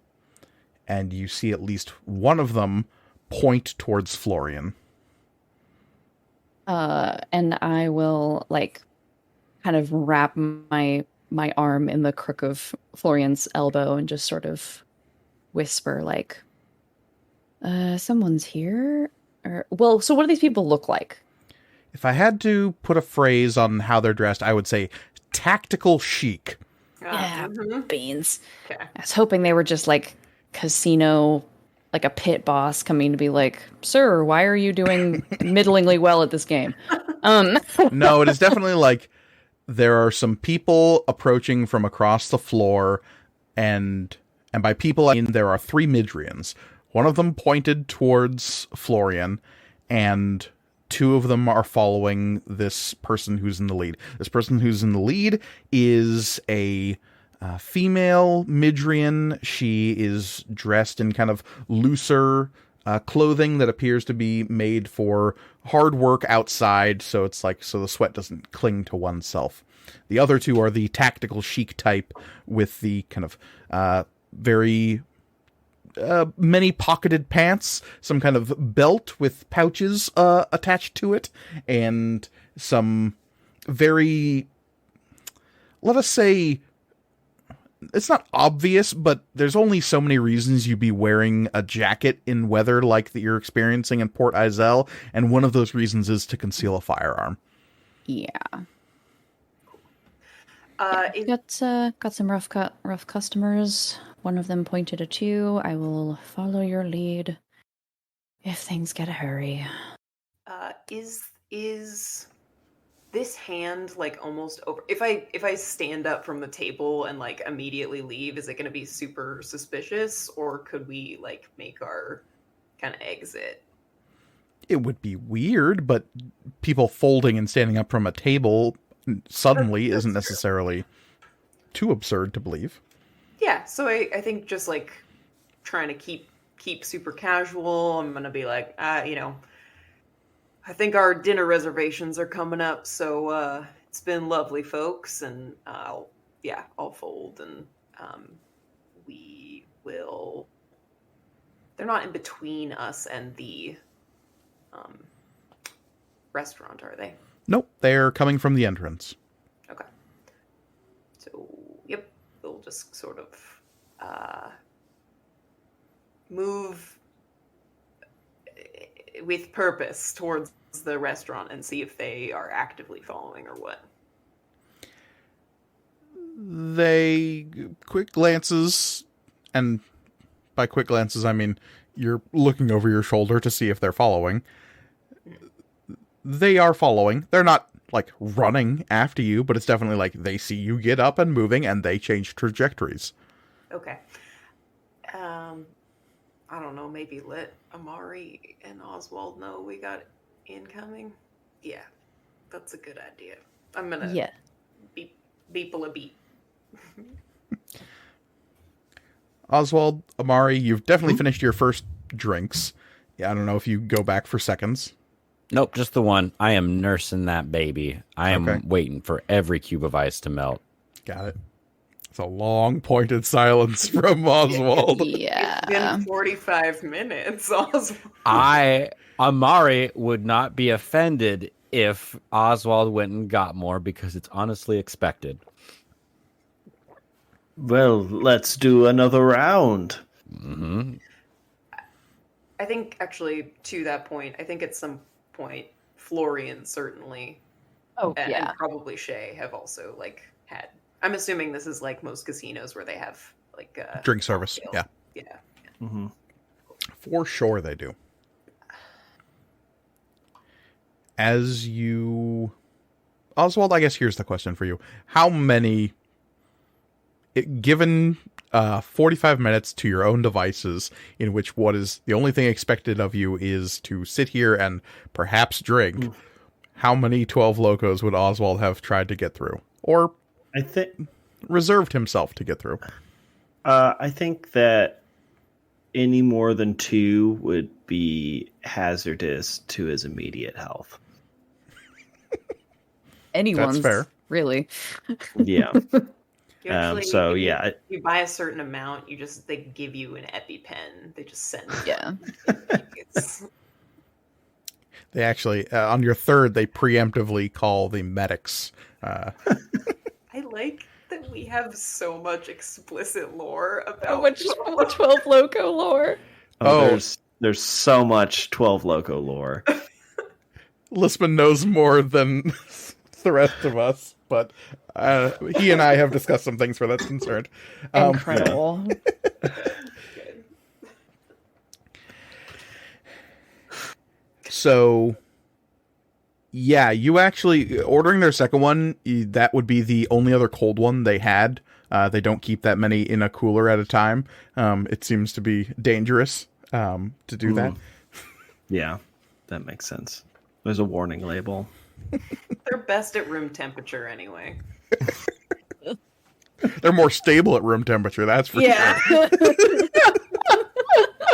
and you see at least one of them point towards Florian.
And I will like kind of wrap my arm in the crook of Florian's elbow and just sort of whisper like, someone's here? Or, well, so what do these people look like?
If I had to put a phrase on how they're dressed, I would say tactical chic.
Yeah, beans.
Okay.
I was hoping they were just like casino, like a pit boss coming to be like, sir, why are you doing middlingly well at this game?
No, it is definitely like there are some people approaching from across the floor, and by people I mean there are 3 Midrians. One of them pointed towards Florian, and 2 of them are following this person who's in the lead. This person who's in the lead is a female Midrian. She is dressed in kind of looser clothing that appears to be made for hard work outside, so it's like so the sweat doesn't cling to oneself. The other 2 are the tactical chic type with the kind of very many pocketed pants, some kind of belt with pouches attached to it, and some very, let us say, it's not obvious, but there's only so many reasons you'd be wearing a jacket in weather like that you're experiencing in Port Izel, and one of those reasons is to conceal a firearm.
Yeah.
Yeah,
Got some rough customers. One of them pointed at you. I will follow your lead if things get a hurry.
Is this hand like almost over? If I stand up from the table and like immediately leave, is it going to be super suspicious, or could we like make our kind of exit?
It would be weird, but people folding and standing up from a table suddenly
That's
isn't
true.
necessarily too absurd to believe.
Yeah, so I think just like trying to keep super casual. I'm gonna be like, I think our dinner reservations are coming up, so it's been lovely, folks, and I'll fold, and we will. They're not in between us and the restaurant, are they?
Nope, they're coming from the entrance.
Okay. So, yep, we'll just sort of move with purpose towards the restaurant and see if they are actively following or what.
They quick glances, and by quick glances I mean you're looking over your shoulder to see if they're following. They are following. They're not like running after you, but it's definitely like they see you get up and moving and they change trajectories.
Okay. I don't know, maybe let Amari and Oswald know we got incoming. Yeah, that's a good idea. I'm gonna beep a beep.
Oswald, Amari, you've definitely finished your first drinks. Yeah, I don't know if you go back for seconds.
Nope, just the one. I am nursing that baby. I am waiting for every cube of ice to melt.
Got it. It's a long, pointed silence from Oswald.
Yeah.
It's been 45 minutes, Oswald.
Amari would not be offended if Oswald went and got more because it's honestly expected.
Well, let's do another round.
Mm-hmm.
I think, actually, to that point, I think at some point, Florian certainly, and probably Shay have also, like, had... I'm assuming this is like most casinos where they have, like...
drink service,
cocktail.
yeah.
Yeah.
Mm-hmm.
For sure they do. As you... Oswald, I guess here's the question for you. How many... Given 45 minutes to your own devices, in which what is the only thing expected of you is to sit here and perhaps drink, how many 12 locos would Oswald have tried to get through? Or
I think
reserved himself to get through?
I think that any more than 2 would be hazardous to his immediate health.
Anyone's
fair.
really.
Yeah.
You actually,
So,
if you-
yeah.
if you buy a certain amount, they give you an EpiPen. They just send.
Yeah.
It's,
They actually, on your third, they preemptively call the medics.
I like that we have so much explicit lore about
Which 12 loco lore?
Oh.
There's so much 12 Loco lore.
Lisbon knows more than the rest of us, but he and I have discussed some things where that's concerned.
Incredible.
So, yeah, you actually, ordering their second one, that would be the only other cold one they had. They don't keep that many in a cooler at a time. It seems to be dangerous to do that.
Yeah, that makes sense. There's a warning label.
They're best at room temperature anyway.
They're more stable at room temperature, that's for
Yeah.
sure.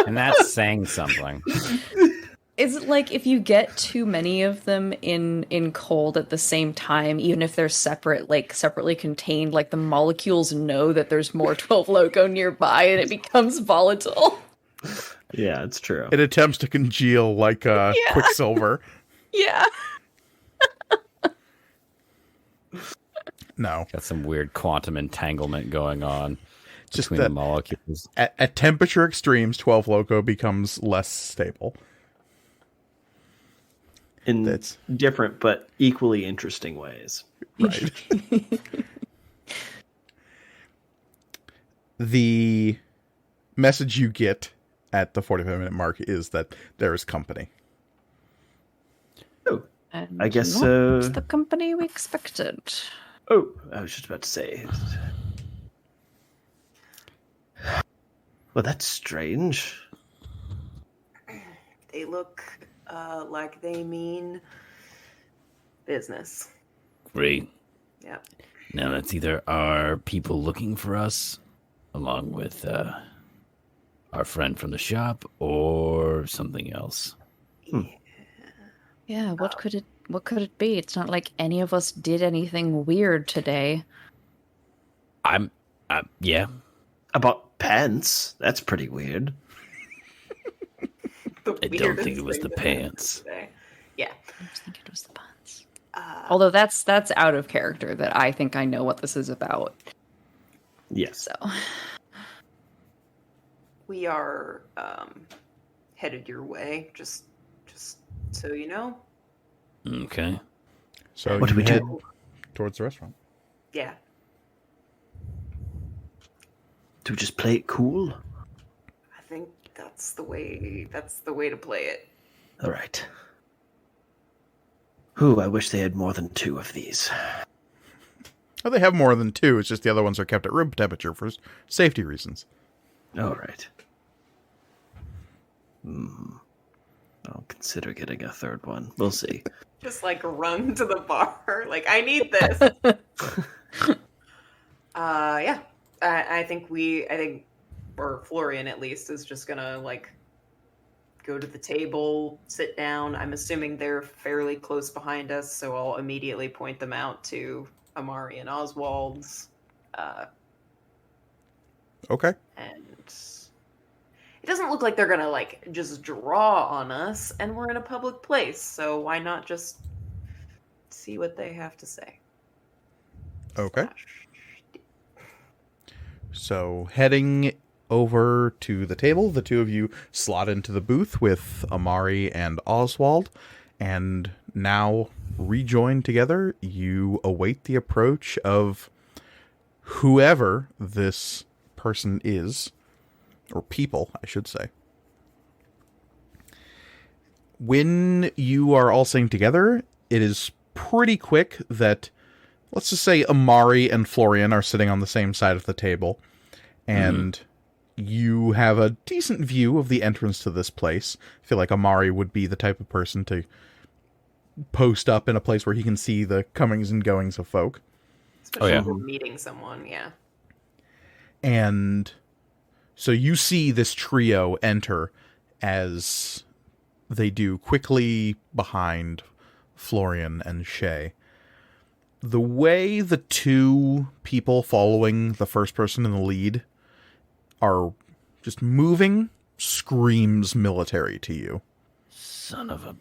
And that's saying something.
Is it like if you get too many of them in cold at the same time, even if they're separate, like separately contained, like the molecules know that there's more 12 loco nearby and it becomes volatile?
Yeah, it's true.
It attempts to congeal like Quicksilver.
Yeah.
No.
Got some weird quantum entanglement going on
Just
between the
that
molecules.
at temperature extremes, 12 loco becomes less stable.
In
That's-
different but equally interesting ways.
Right. The message you get at the 45-minute mark is that there is company.
Oh,
And
I guess,
not the company we expected.
oh, I was just about to say. Well, that's strange.
They look like they mean business.
Great.
Yeah.
Now that's either our people looking for us, along with our friend from the shop, or something else.
Yeah, what could it be? It's not like any of us did anything weird today.
Yeah.
About pants? That's pretty weird.
I don't think it was the pants.
Yeah.
I was thinking it was the pants. Although that's out of character that I think I know what this is about.
Yes.
So
We are headed your way, just so you know.
Okay.
So
What do
you
we
head
do?
towards the restaurant.
Yeah.
Do we just play it cool?
I think that's the way to play it.
All right. Ooh, I wish they had more than 2 of these.
Oh, they have more than 2. It's just the other ones are kept at room temperature for safety reasons.
All right. I'll consider getting a third one. We'll see.
Just like run to the bar. Like, I need this. Yeah. I think or Florian at least is just gonna like go to the table, sit down. I'm assuming they're fairly close behind us, so I'll immediately point them out to Amari and Oswald's.
Okay.
And it doesn't look like they're gonna like just draw on us, and we're in a public place, so why not just see what they have to say?
Okay. So heading over to the table, the two of you slot into the booth with Amari and Oswald, and now rejoined together, you await the approach of whoever this person is, or people, I should say. When you are all sitting together, it is pretty quick that, let's just say, Amari and Florian are sitting on the same side of the table, and you have a decent view of the entrance to this place. I feel like Amari would be the type of person to post up in a place where he can see the comings and goings of folk.
Especially
yeah.
if we're meeting someone, yeah.
And so you see this trio enter as they do quickly behind Florian and Shay. The way the two people following the first person in the lead are just moving screams military to you.
Son of a.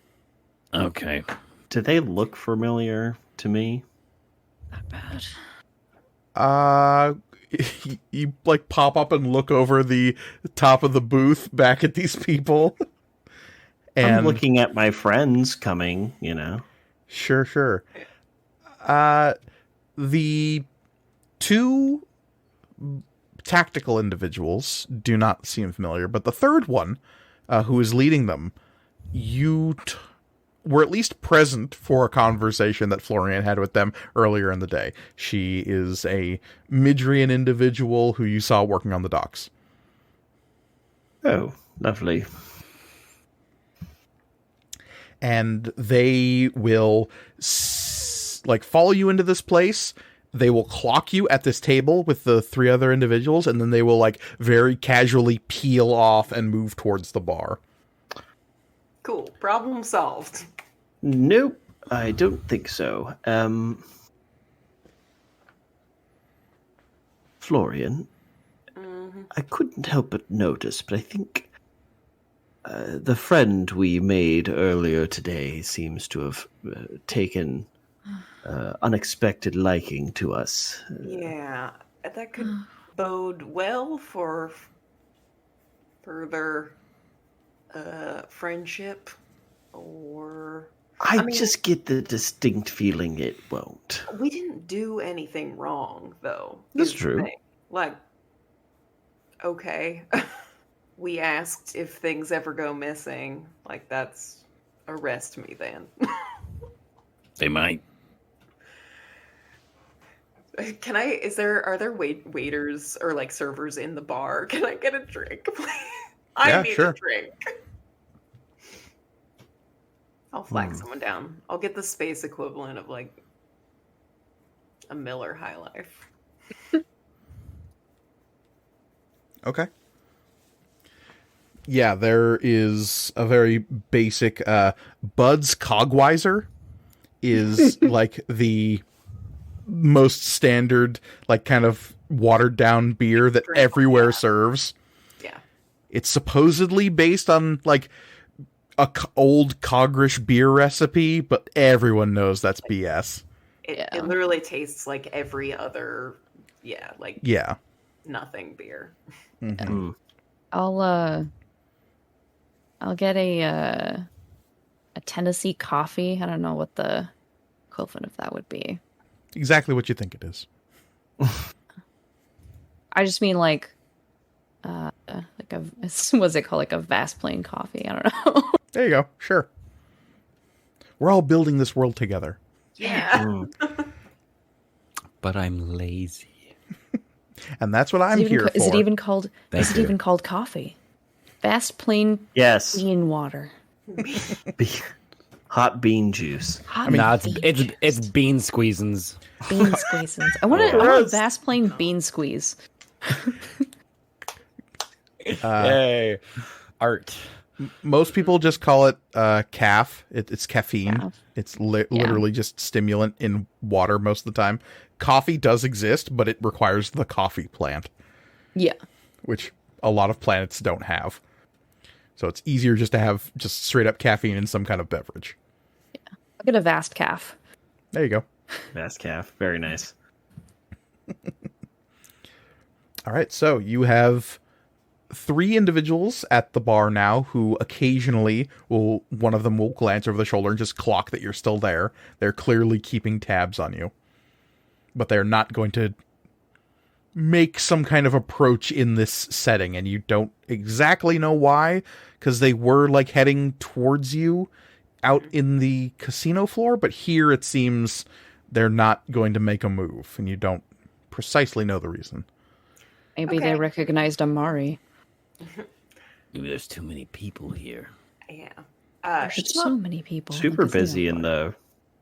Okay.
Do they look familiar to me?
Not bad.
You like pop up and look over the top of the booth back at these people. And
I'm looking at my friends coming, you know.
Sure. The two tactical individuals do not seem familiar, but the third one, who is leading them, you were at least present for a conversation that Florian had with them earlier in the day. She is a Midrian individual who you saw working on the docks.
Oh, lovely.
And they will follow you into this place. They will clock you at this table with the three other individuals, and then they will very casually peel off and move towards the bar.
Cool. Problem solved.
Nope, I don't think so. Florian, I couldn't help but notice, but I think the friend we made earlier today seems to have taken unexpected liking to us.
Yeah, that could bode well for further friendship, or
I
mean-
just get the distinct feeling it won't.
we didn't do anything wrong, though.
That's
is the
true.
thing. Like, okay, we asked if things ever go missing. Like, that's arrest me then.
They might.
Are there waiters or servers in the bar? Can I get a drink, please? I
Yeah,
need
sure.
a drink. I'll flag someone down. I'll get the space equivalent of a Miller High Life.
Okay. Yeah, there is a very basic Bud's Cogweiser is the most standard kind of watered down beer that
Drink,
everywhere
yeah.
serves.
Yeah.
It's supposedly based on old Cogrish beer recipe, but everyone knows that's BS.
It literally tastes like every other,
Yeah.
nothing beer.
Mhm.
I'll get a Tennessee coffee. I don't know what the equivalent of that would be.
Exactly what you think it is.
I just mean what's it called? A vast plain coffee. I don't know.
There you go. Sure. We're all building this world together.
Yeah.
But I'm lazy.
And that's what I'm here for.
Is it even called?
Thank
Is it
you.
even called coffee? Vast plain
Yes,
bean water.
hot bean juice.
Hot
Nah,
bean
it's
juice.
bean squeezins.
Bean squeezins. I want a vast plain bean squeeze.
Hey, art.
Most people just call it caf. It's caffeine.
Caf.
It's literally just stimulant in water most of the time. Coffee does exist, but it requires the coffee plant,
Yeah.
which a lot of planets don't have. So it's easier just to have just straight up caffeine in some kind of beverage.
I'll get a vast calf.
There you go.
Mass calf, very nice.
All right, so you have 3 individuals at the bar now who occasionally one of them will glance over the shoulder and just clock that you're still there. They're clearly keeping tabs on you. But they're not going to make some kind of approach in this setting, and you don't exactly know why, because they were like heading towards you out in the casino floor, but here it seems they're not going to make a move, and you don't precisely know the reason.
Maybe they recognized Amari.
Maybe there's too many people here.
Yeah.
There's so many people. in the
Super
casino
busy in
floor.
the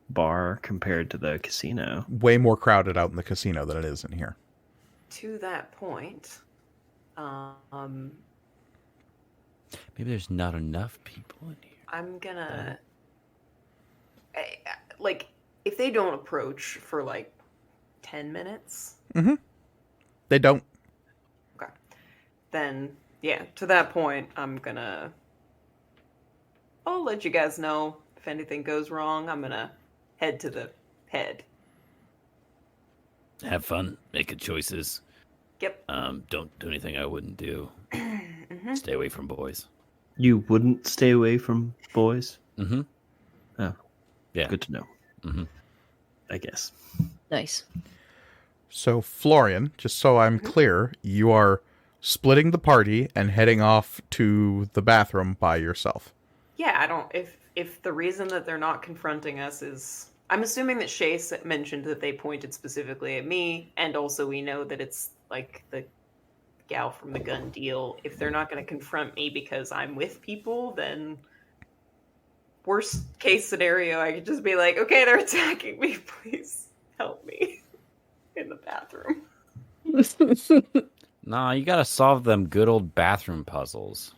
bar compared to the casino.
Way more crowded out in the casino than it is in here.
To that point,
Maybe there's not enough people in here.
I'm gonna like if they don't approach for like 10 minutes,
They don't.
okay, then yeah, to that point, I'll let you guys know if anything goes wrong. I'm gonna head to the head.
Have fun making choices.
Yep.
Don't do anything I wouldn't do. Stay away from boys.
You wouldn't stay away from boys?
Mm-hmm.
Oh,
Yeah.
good to know.
Mm-hmm.
I guess.
Nice.
So, Florian, just so I'm clear, you are splitting the party and heading off to the bathroom by yourself.
Yeah, I don't. If the reason that they're not confronting us is, I'm assuming that Shay mentioned that they pointed specifically at me, and also we know that it's like the gal from the gun deal. If they're not going to confront me because I'm with people, then worst case scenario, I could just be like, okay, they're attacking me. Please help me in the bathroom.
Nah, you gotta solve them good old bathroom puzzles.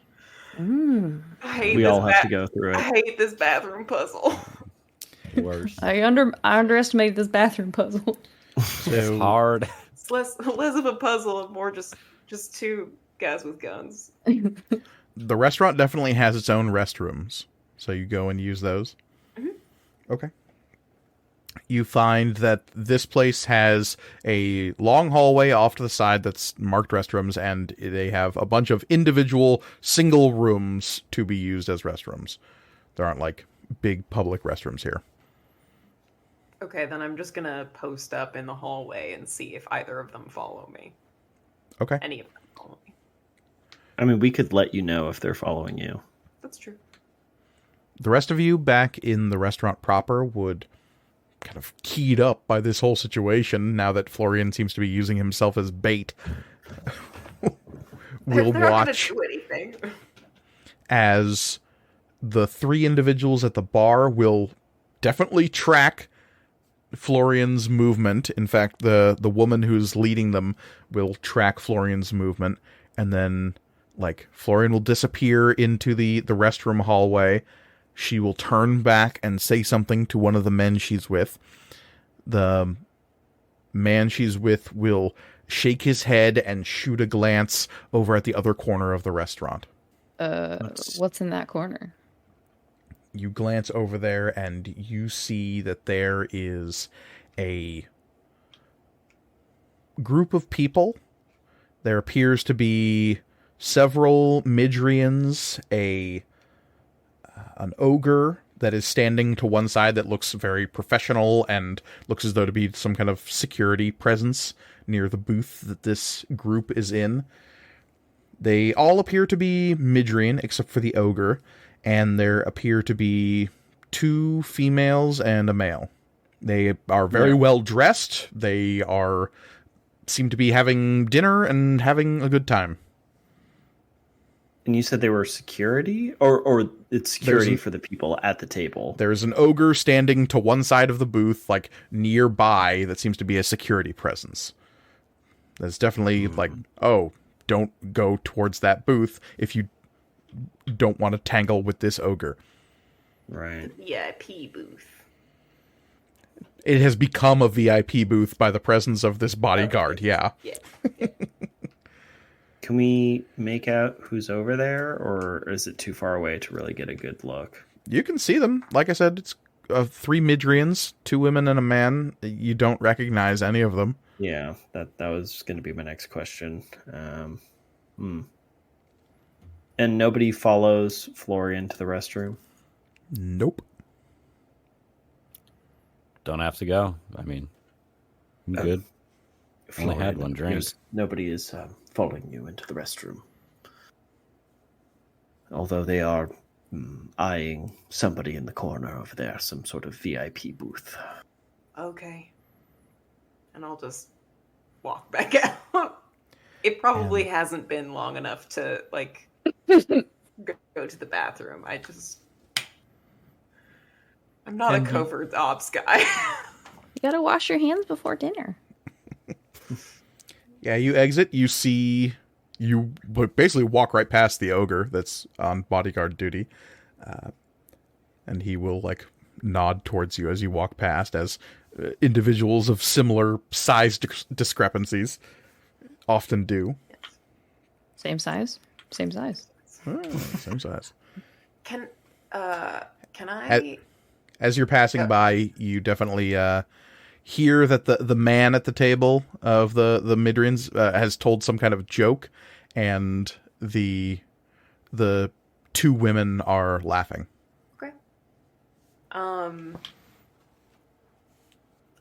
Mm.
I hate
We
this
all have to go through
I
it.
hate this bathroom puzzle.
Worse.
I underestimated this bathroom puzzle.
It's hard.
It's less of a puzzle and more just two guys with guns.
The restaurant definitely has its own restrooms, so you go and use those. Okay. You find that this place has a long hallway off to the side that's marked restrooms, and they have a bunch of individual single rooms to be used as restrooms. There aren't like big public restrooms here.
Okay, then I'm just gonna post up in the hallway and see if either of them follow me.
Okay.
Any of them follow me.
I mean, we could let you know if they're following you.
That's true.
The rest of you back in the restaurant proper would kind of keyed up by this whole situation now that Florian seems to be using himself as bait. We'll
They're not
watch
gonna do anything.
as the three individuals at the bar will definitely track Florian's movement. In fact, the woman who's leading them will track Florian's movement, and then like Florian will disappear into the restroom hallway. She will turn back and say something to one of the men she's with. The man she's with will shake his head and shoot a glance over at the other corner of the restaurant.
What's in that corner?
You glance over there and you see that there is a group of people. There appears to be several Midrians, an ogre that is standing to one side that looks very professional and looks as though to be some kind of security presence near the booth that this group is in. They all appear to be Midrian except for the ogre, and there appear to be two females and a male. They are very well dressed. They seem to be having dinner and having a good time.
And you said they were security? Or it's security
There's
for the people at the table?
There's an ogre standing to one side of the booth, like nearby, that seems to be a security presence. That's definitely like, oh, don't go towards that booth if you don't want to tangle with this ogre.
Right.
VIP booth.
It has become a VIP booth by the presence of this bodyguard, yeah.
Yeah.
Can we make out who's over there, or is it too far away to really get a good look?
You can see them. Like I said, it's 3 Midrians, 2 women and a man. You don't recognize any of them.
Yeah, that was going to be my next question. And nobody follows Florian to the restroom?
Nope.
Don't have to go. I mean, I'm good. Only had
Florian,
one drink.
nobody is following you into the restroom. Although they are eyeing somebody in the corner over there, some sort of VIP booth.
Okay. And I'll just walk back out. It probably hasn't been long enough to, like, go to the bathroom. I'm not a covert ops guy.
You gotta wash your hands before dinner.
Yeah, you exit, you see, you basically walk right past the ogre that's on bodyguard duty. And he will, like, nod towards you as you walk past, as individuals of similar size discrepancies often do.
Same size? Same size.
Same size.
Can I...
As you're passing by, you definitely hear that the man at the table of the Midrians has told some kind of joke, and the two women are laughing.
Okay. I'm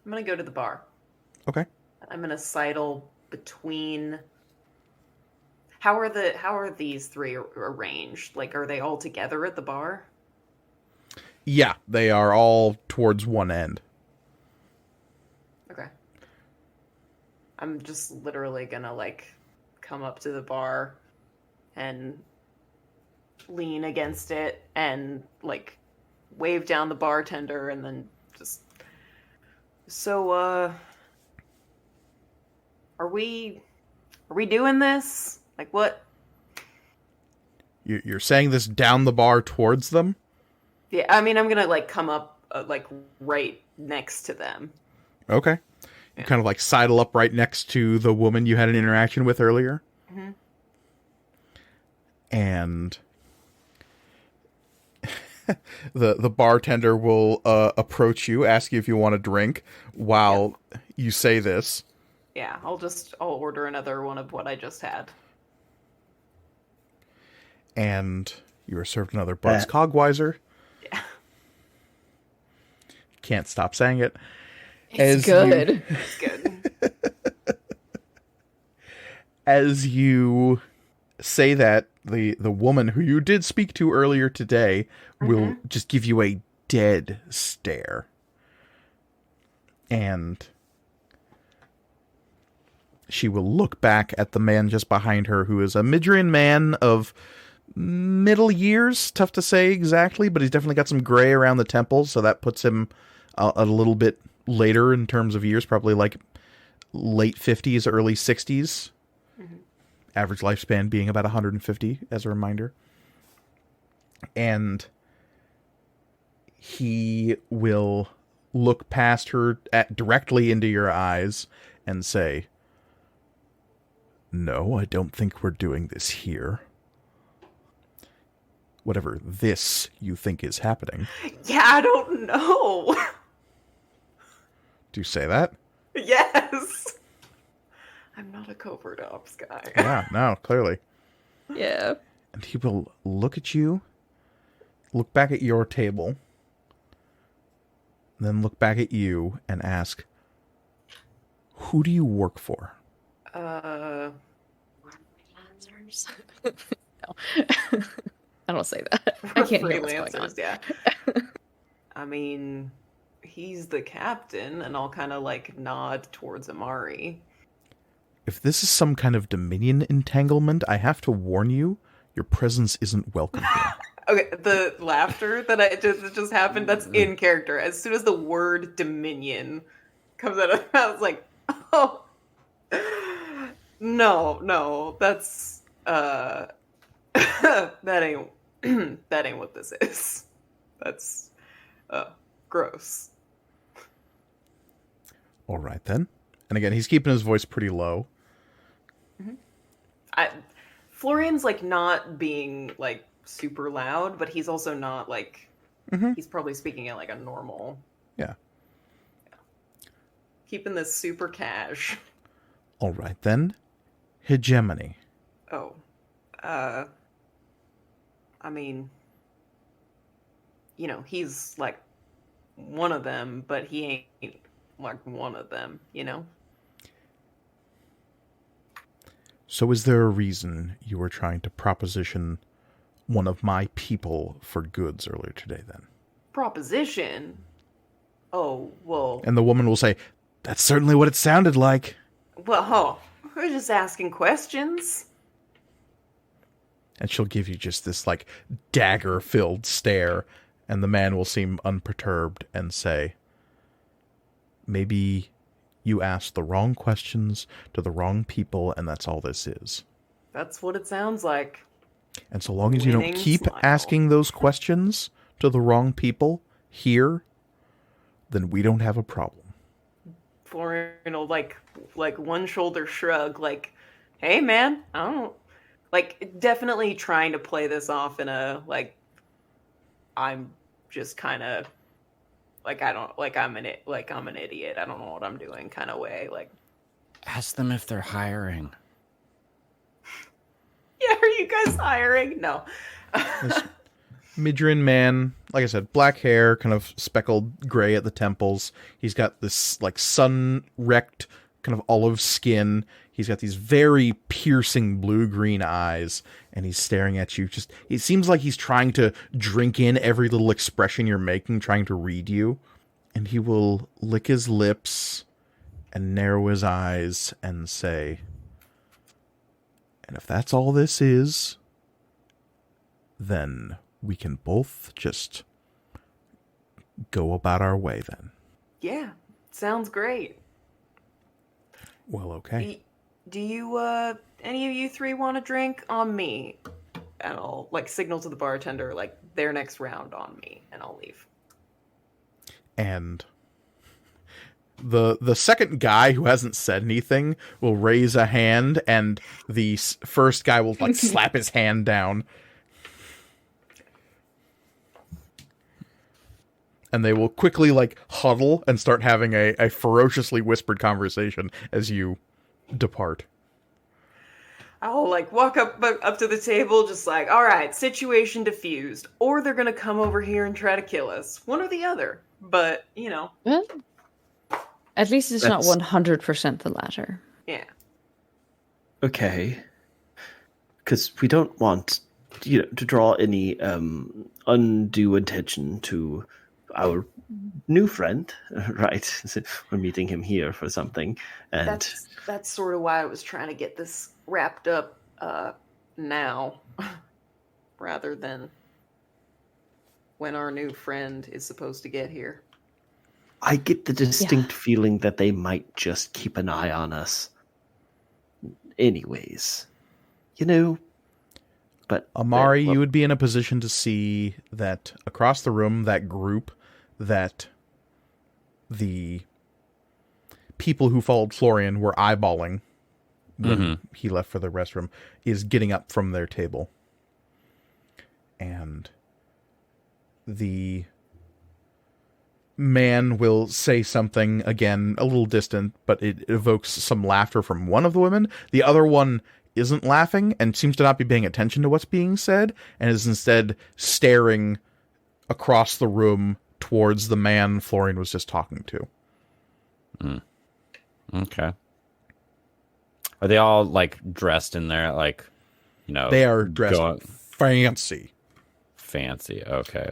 gonna go to the bar.
Okay.
I'm gonna sidle between. How are these three arranged? Like, are they all together at the bar?
Yeah, they are all towards one end.
Okay. I'm just literally gonna, like, come up to the bar and lean against it and, like, wave down the bartender and then just... So, are we doing this? Like, what?
You're saying this down the bar towards them?
Yeah, I mean, I'm gonna, like, come up, like, right next to them.
Okay. You kind of, like, sidle up right next to the woman you had an interaction with earlier.
Mm-hmm.
And the bartender will approach you, ask you if you want a drink while you say this.
Yeah, I'll order another one of what I just had.
And you are served another Bud's Cogweiser.
Yeah.
Can't stop saying it.
It's good.
It's good.
As you say that, the woman who you did speak to earlier today will just give you a dead stare. And she will look back at the man just behind her, who is a Midrian man of middle years. Tough to say exactly, but he's definitely got some gray around the temples, so that puts him a little bit later in terms of years, probably like late 50s, early 60s. Average lifespan being about 150, as a reminder. And he will look past her directly into your eyes and say, "No, I don't think we're doing this here. Whatever this you think is happening."
Yeah, I don't know.
Do you say that?
Yes. I'm not a covert ops guy.
Yeah, no, clearly.
Yeah.
And he will look at you, look back at your table, then look back at you and ask, "Who do you work for?"
No. I don't say that. I can't hear what's going on.
Freelancers, yeah. I mean, he's the captain, and I'll kind of, like, nod towards Amari.
If this is some kind of Dominion entanglement, I have to warn you, your presence isn't welcome here.
Okay, the laughter that just happened, that's in character. As soon as the word Dominion comes out of my mouth, it's like, oh, no, that's, that ain't what this is. That's, gross.
All right, then. And again, he's keeping his voice pretty low.
Florian's, like, not being, like, super loud, but he's also not, like, he's probably speaking at, like, a normal.
Yeah.
Keeping this super cash.
All right, then. Hegemony.
Oh. I mean, you know, he's, like, one of them, but he ain't, like, one of them, you know?
So is there a reason you were trying to proposition one of my people for goods earlier today, then?
Proposition? Oh, well...
And the woman will say, that's certainly what it sounded like.
Well, we're just asking questions.
And she'll give you just this, like, dagger-filled stare, and the man will seem unperturbed and say, maybe you asked the wrong questions to the wrong people, and that's all this is.
That's what it sounds like.
And so long as you don't
Winning
keep
smile.
asking those questions to the wrong people here, then we don't have a problem.
Florian will, like one shoulder shrug, like, hey, man, I don't... Like, definitely trying to play this off in a, like, I'm just kind of... Like, I don't... Like, I'm an idiot. I don't know what I'm doing kind of way. Like,
Ask them if they're hiring.
yeah, are you guys hiring? No.
This Midrin man, like I said, black hair, kind of speckled gray at the temples. He's got this, like, sun-wrecked kind of olive skin. He's got these very piercing blue-green eyes, and he's staring at you. Just, it seems like he's trying to drink in every little expression you're making, trying to read you. And he will lick his lips and narrow his eyes and say, and if that's all this is, then we can both just go about our way then.
Yeah, sounds great.
Well, okay.
Do you, any of you three want a drink on me? And I'll, like, signal to the bartender, like, their next round on me, and I'll leave.
And the second guy who hasn't said anything will raise a hand, and the first guy will, like, slap his hand down. And they will quickly, like, huddle and start having a ferociously whispered conversation as you depart.
I'll, like, walk up to the table, just like, all right, situation diffused. Or they're gonna come over here and try to kill us. One or the other. But, you know,
Well, at least it's not
That's-
100% the latter.
yeah.
Okay. Because we don't want, to draw any undue attention to our new friend, right? We're meeting him here for something, and
That's sort of why I was trying to get this wrapped up now, rather than when our new friend is supposed to get here.
I get the distinct feeling that they might just keep an eye on us. Anyways, but
Amari, you would be in a position to see that across the room, that group that the people who followed Florian were eyeballing when he left for the restroom is getting up from their table. And the man will say something, again, a little distant, but it evokes some laughter from one of the women. The other one isn't laughing and seems to not be paying attention to what's being said, and is instead staring across the room towards the man Florian was just talking to.
Okay. Are they all, like, dressed in their, like,
They are dressed fancy.
fancy? Okay.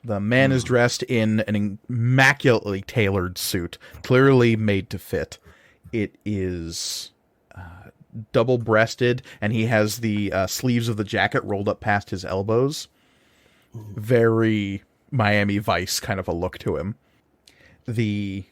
The man is dressed in an immaculately tailored suit, clearly made to fit. It is double-breasted, and he has the sleeves of the jacket rolled up past his elbows. Very Miami Vice kind of a look to him. The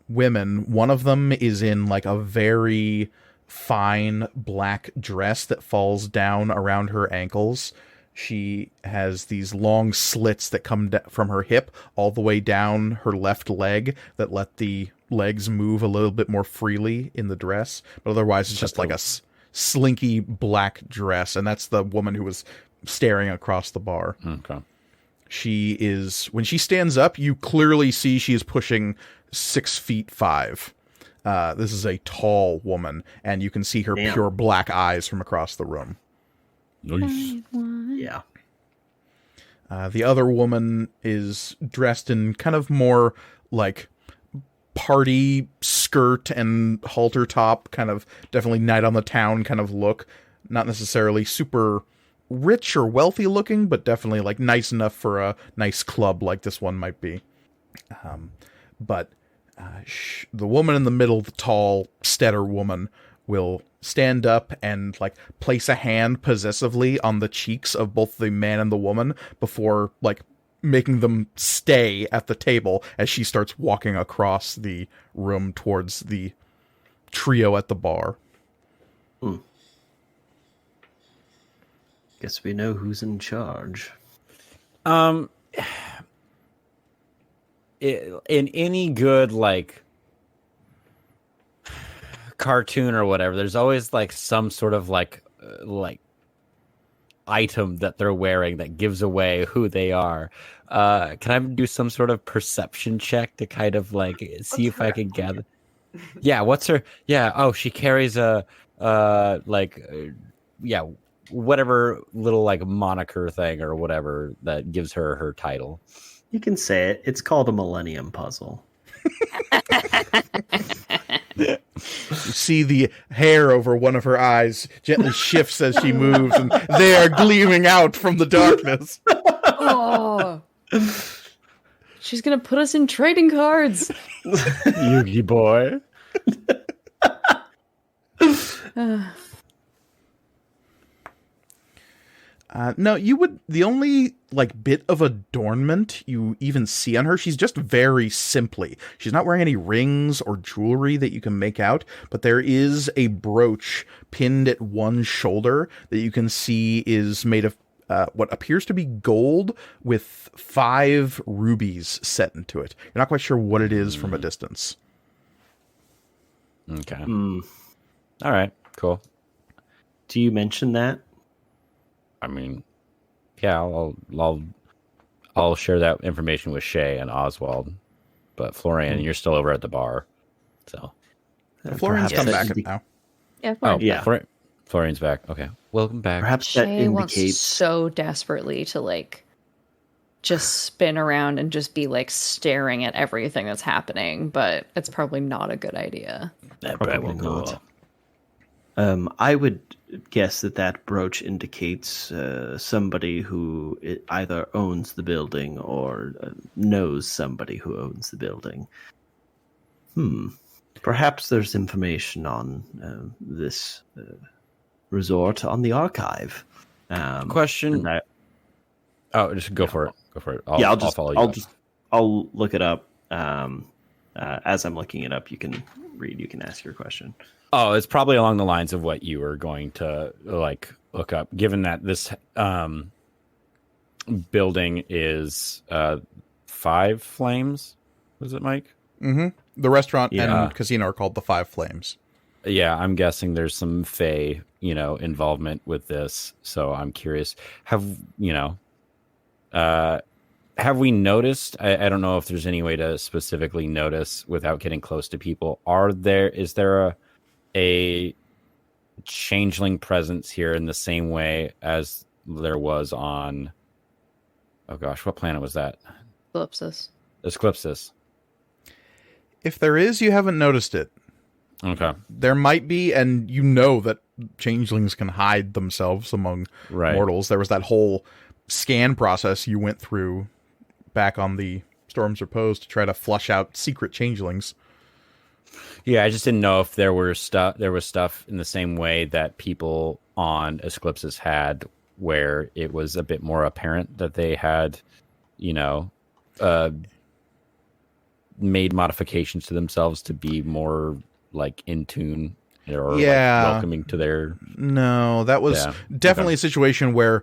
women, one of them is in, like, a very fine black dress that falls down around her ankles. She has these long slits that come from her hip all the way down her left leg that let the legs move a little bit more freely in the dress. But otherwise, it's just like a slinky black dress. And that's the woman who was staring across the bar.
Okay.
She is, when she stands up, you clearly see she is pushing 6'5". This is a tall woman, and you can see her
Damn.
pure black eyes from across the room.
Nice.
yeah.
The other woman is dressed in kind of more like party skirt and halter top, kind of definitely night on the town kind of look. Not necessarily super rich or wealthy looking, but definitely like nice enough for a nice club like this one might be. But the woman in the middle, the tall, steader woman, will stand up and like place a hand possessively on the cheeks of both the man and the woman before like making them stay at the table as she starts walking across the room towards the trio at the bar.
Guess we know who's in charge.
In any good like cartoon or whatever, there's always like some sort of like item that they're wearing that gives away who they are. Can I do some sort of perception check to kind of like see if I can gather? Yeah, what's her? Yeah, oh, she carries a whatever little like moniker thing or whatever that gives her her title.
You can say it. It's called a Millennium Puzzle.
You see the hair over one of her eyes gently shifts as she moves, and they are gleaming out from the darkness.
Oh, she's gonna put us in trading cards.
Yugi boy.
No, the only like bit of adornment you even see on her, she's just very simply. She's not wearing any rings or jewelry that you can make out, but there is a brooch pinned at one shoulder that you can see is made of what appears to be gold with 5 rubies set into it. You're not quite sure what it is from a distance.
Okay. All right, cool.
Do you mention that?
I mean, yeah, I'll share that information with Shay and Oswald, but Florian, you're still over at the bar, so
Florian's come back now.
Yeah, fine.
yeah. Florian's back. Okay, welcome back.
Perhaps that
Shay wants
indicates
so desperately to like just spin around and just be like staring at everything that's happening, but it's probably not a good idea.
That
Probably
probably will go
not.
well.
I would guess that brooch indicates somebody who either owns the building or knows somebody who owns the building. Perhaps there's information on this resort on the archive.
Question. Just go for it. Go for it. I'll follow you.
I'll look it up. As I'm looking it up, you can read. You can ask your question.
Oh, it's probably along the lines of what you were going to like look up. Given that this building is 5 Flames, was it, Mike?
Mm-hmm. The restaurant
Yeah.
and casino are called the 5 Flames.
Yeah, I'm guessing there's some Fae, involvement with this. So I'm curious. Have we noticed? I don't know if there's any way to specifically notice without getting close to people. Is there a changeling presence here in the same way as there was on? Oh gosh, what planet was that?
Ellipsis.
Esclipsis.
If there is, you haven't noticed it.
Okay.
There might be, and you know that changelings can hide themselves among mortals. There was that whole scan process you went through back on the Storms Repose to try to flush out secret changelings.
Yeah, I just didn't know if there was stuff in the same way that people on Esclipsis had, where it was a bit more apparent that they had, made modifications to themselves to be more like in tune or like welcoming to their.
No, that was definitely a situation where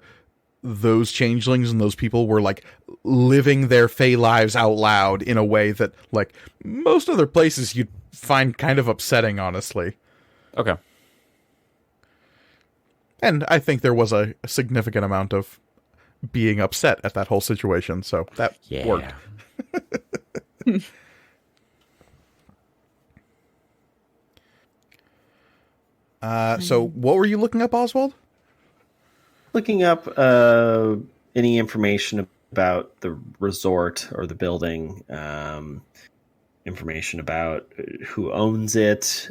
those changelings and those people were like living their Fey lives out loud in a way that like most other places you'd find kind of upsetting, honestly.
Okay.
And I think there was a significant amount of being upset at that whole situation, so that worked. So what were you looking up, Oswald?
Looking up any information about the resort or the building. information about who owns it.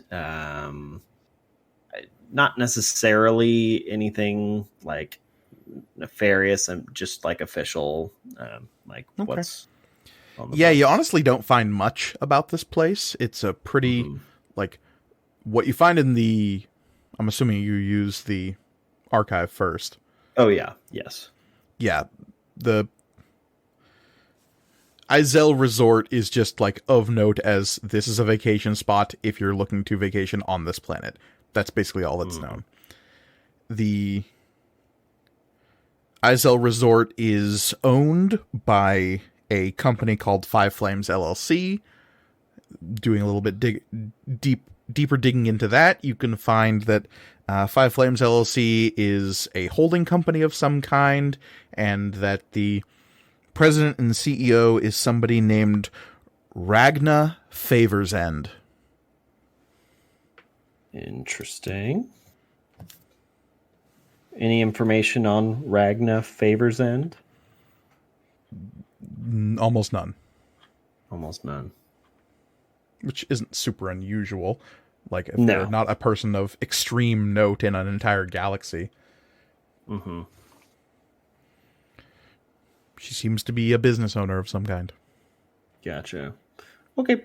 Not necessarily anything like nefarious, and just like official, like
Okay.
what's on the
Yeah, you
books.
honestly don't find much about this place. It's a pretty,
Mhm.
like, what you find in the, I'm assuming you use the archive first.
Oh yeah, yes.
Yeah, the Izel Resort is just like of note as this is a vacation spot if you're looking to vacation on this planet. That's basically all that's known. The Izel Resort is owned by a company called Five Flames LLC. Doing a little bit deeper digging into that, you can find that Five Flames LLC is a holding company of some kind, and that the president and CEO is somebody named Ragna Favorsend.
Interesting. Any information on Ragna Favorsend?
Almost none,
Almost none.
which isn't super unusual. Like, if
No.
they're not a person of extreme note in an entire galaxy.
Mm-hmm.
She seems to be a business owner of some kind.
Gotcha. Okay.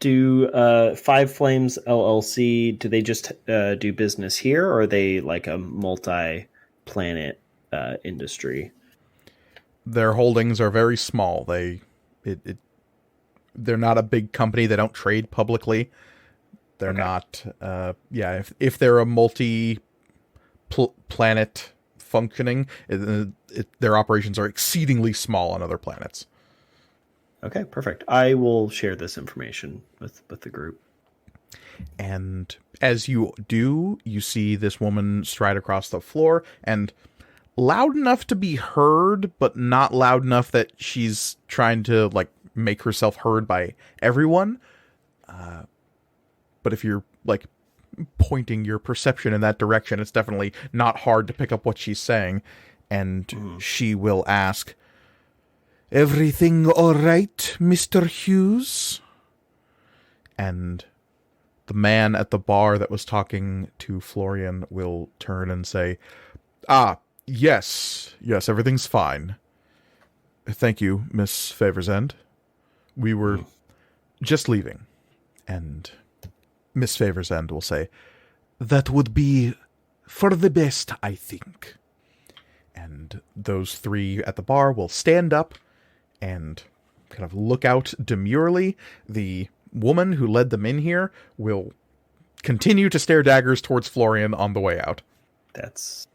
Do Five Flames LLC, do they just do business here, or are they like a multi-planet industry?
Their holdings are very small. They're not a big company. They don't trade publicly. They're
Okay.
not. If they're a multi-planet functioning, their operations are exceedingly small on other planets.
Okay, perfect. I will share this information with the group.
And as you do, you see this woman stride across the floor, and loud enough to be heard, but not loud enough that she's trying to like make herself heard by everyone. But if you're like pointing your perception in that direction, it's definitely not hard to pick up what she's saying. And she will ask, "Everything all right, Mr. Hughes?" And the man at the bar that was talking to Florian will turn and say, yes, everything's fine. Thank you, Miss Favorsend. We were just leaving." And Miss Favorsend will say, "That would be for the best, I think." And those three at the bar will stand up and kind of look out demurely. The woman who led them in here will continue to stare daggers towards Florian on the way out.
That's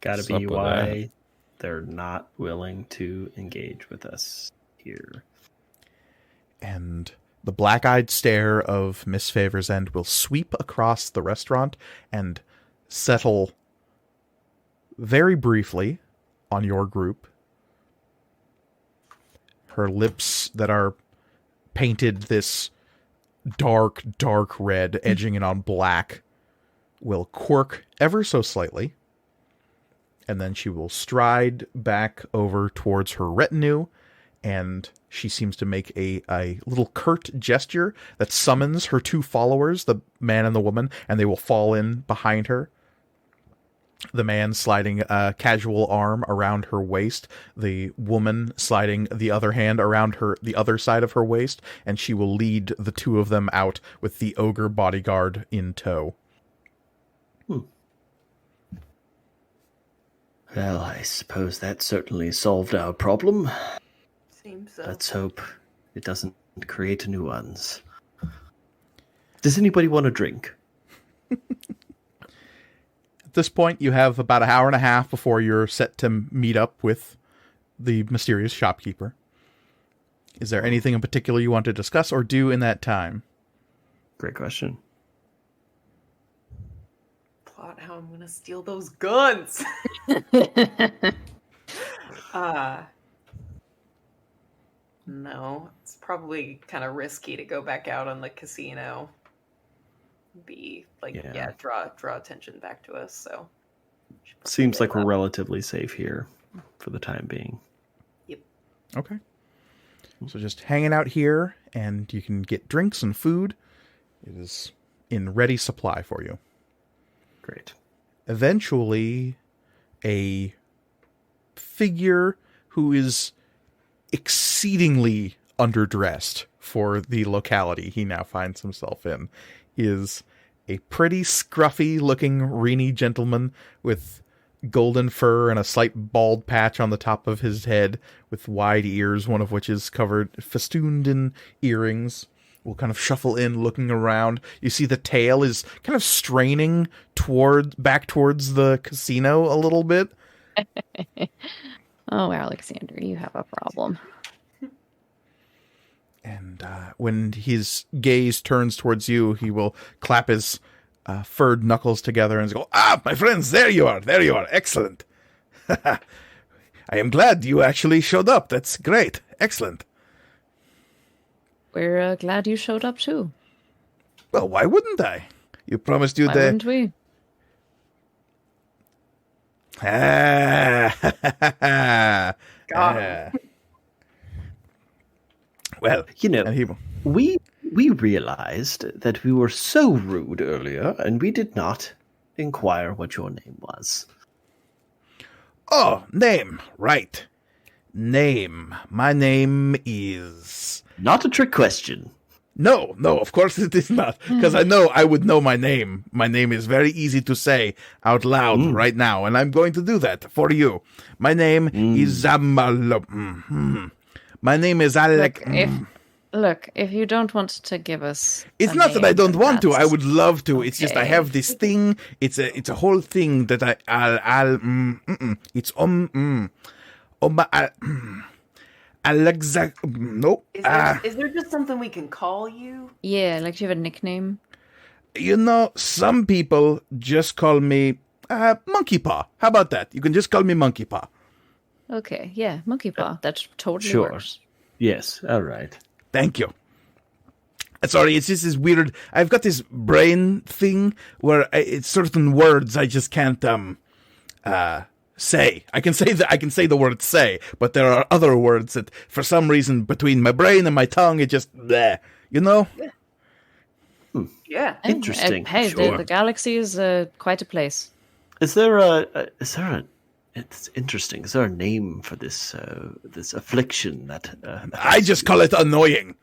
got to
What's
be
up with
why they're not willing to engage with us here.
And the black-eyed stare of Miss Favorsend will sweep across the restaurant and settle very briefly on your group. Her lips that are painted this dark red, edging it on black, will quirk ever so slightly. And then she will stride back over towards her retinue, and she seems to make a little curt gesture that summons her two followers, the man and the woman, and they will fall in behind her. The man sliding a casual arm around her waist, the woman sliding the other hand around the other side of her waist, and she will lead the two of them out with the ogre bodyguard in tow.
Well, I suppose that certainly solved our problem.
Seems so.
Let's hope it doesn't create new ones. Does anybody want a drink?
At this point, you have about an hour and a half before you're set to meet up with the mysterious shopkeeper. Is there anything in particular you want to discuss or do in that time?
Great question.
Plot how I'm gonna steal those guns. No, it's probably kind of risky to go back out on the casino. Be like,
Yeah.
draw attention back to us. So
Seems like we're relatively safe here for the time being.
Okay. So just hanging out here, and you can get drinks and food. It is in ready supply for you.
Great.
Eventually, a figure who is exceedingly underdressed for the locality he now finds himself in is a pretty scruffy looking Reeny gentleman with golden fur and a slight bald patch on the top of his head with wide ears, one of which is festooned in earrings. Will kind of shuffle in, looking around. You see the tail is kind of straining back towards the casino a little bit.
Oh, Alexander, you have a problem.
And when his gaze turns towards you, he will clap his furred knuckles together and go, "Ah, my friends, there you are, excellent. I am glad you actually showed up. That's great, excellent.
We're glad you showed up too.
Well, why wouldn't I? You promised you
Why wouldn't we?
Got him.
Well,
You know,
and he
we realized that we were so rude earlier, and we did not inquire what your name was.
Oh, name, right. Name. My name is...
Not a trick question.
No, of course it is not. Because I know I would know my name. My name is very easy to say out loud right now, and I'm going to do that for you. My name is My name is Alec.
Look, if you don't want to give us,
It's
a
not that I
name,
don't
then
want to. I
that's-
would love to. It's just I
Okay.
have this thing. It's a whole thing that it's Alexa. Nope.
Is there just something we can call you?
Yeah, like do you have a nickname?
You know, some people just call me Monkey Paw. How about that? You can just call me Monkey Paw.
Okay, yeah, Monkey Paw. That totally
Sure.
works.
Yes, all right.
Thank you. Sorry, it's just this weird. I've got this brain thing where it's certain words I just can't say. I can say the word say, but there are other words that, for some reason, between my brain and my tongue, it just bleh. You know?
Yeah.
Interesting.
Hey,
Sure.
the galaxy is quite a place.
Is there it's interesting. Is there a name for this this affliction that
I just call it annoying.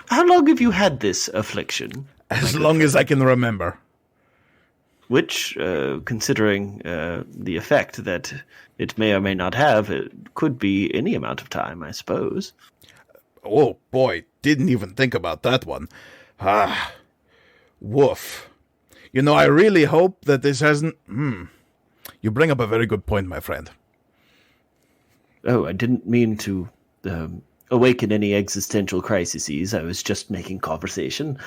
How long have you had this affliction?
As long as I can remember.
Which, considering the effect that it may or may not have, it could be any amount of time, I suppose.
Oh boy, didn't even think about that one. Woof. You know, I really hope that this hasn't... You bring up a very good point, my friend.
Oh, I didn't mean to awaken any existential crises. I was just making conversation.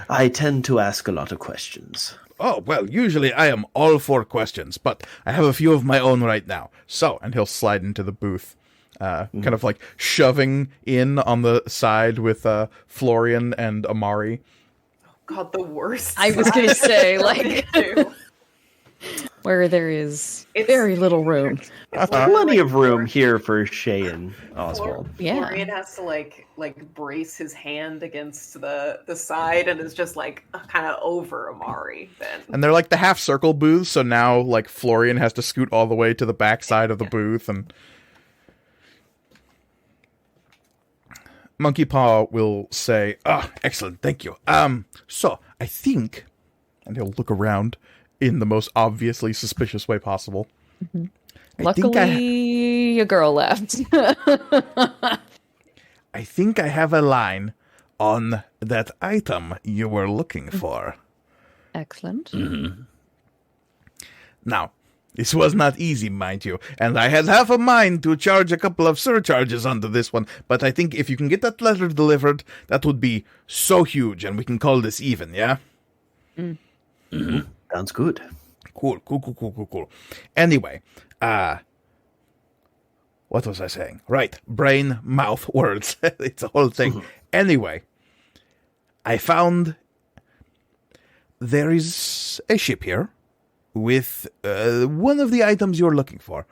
I tend to ask a lot of questions.
Oh, well, usually I am all for questions, but I have a few of my own right now. So, and he'll slide into the booth, kind of like shoving in on the side with Florian and Amari.
God, the worst.
I was gonna say, like,
Too.
where there is
It's-
very little room.
Plenty of room here for Shay and Oswald.
Yeah.
Florian has to like brace his hand against the side and is just like kind of over Amari then.
And they're like the half circle booths, so now like Florian has to scoot all the way to the back side of the booth, and Monkey Paw will say, excellent, thank you. So I think, and he'll look around in the most obviously suspicious way possible. I think
Luckily, a girl left.
I think I have a line on that item you were looking for.
Excellent.
Now, this was not easy, mind you, and I had half a mind to charge a couple of surcharges onto this one, but I think if you can get that letter delivered, that would be so huge, and we can call this even, yeah?
Sounds good.
Cool. Anyway, what was I saying? Right, brain, mouth, words. It's a whole thing. Anyway, I found there is a ship here with one of the items you're looking for.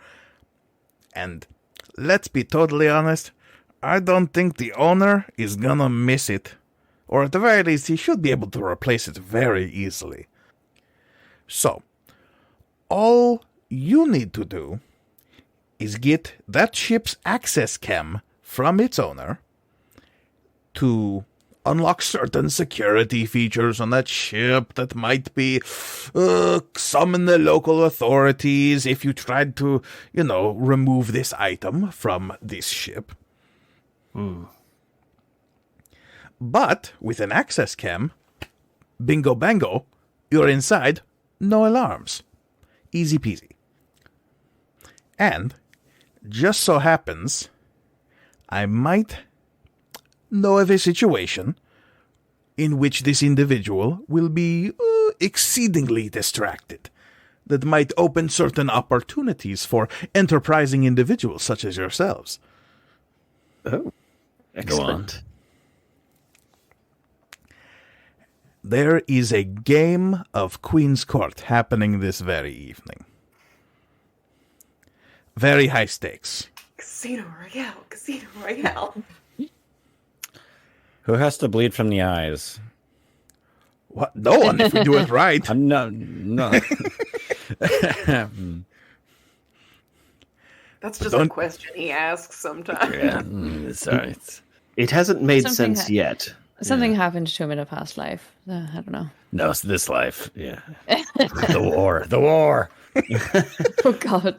And let's be totally honest, I don't think the owner is gonna miss it. Or at the very least, he should be able to replace it very easily. So, all you need to do is get that ship's access chem from its owner to unlock certain security features on that ship that might be summon the local authorities if you tried to, remove this item from this ship. But with an access chem, bingo bango, you're inside, no alarms. Easy peasy. And just so happens, I might know of a situation in which this individual will be exceedingly distracted that might open certain opportunities for enterprising individuals such as yourselves.
Oh, excellent.
There is a game of Queen's Court happening this very evening. Very high stakes.
Casino Royale.
Who has to bleed from the eyes?
What? No one, if we do it right.
I'm no.
That's just a question he asks sometimes.
Yeah, it's all right.
It hasn't made
Something
sense yet.
Something happened to him in a past life. I don't know.
No, it's this life. Yeah. The war.
Oh, God.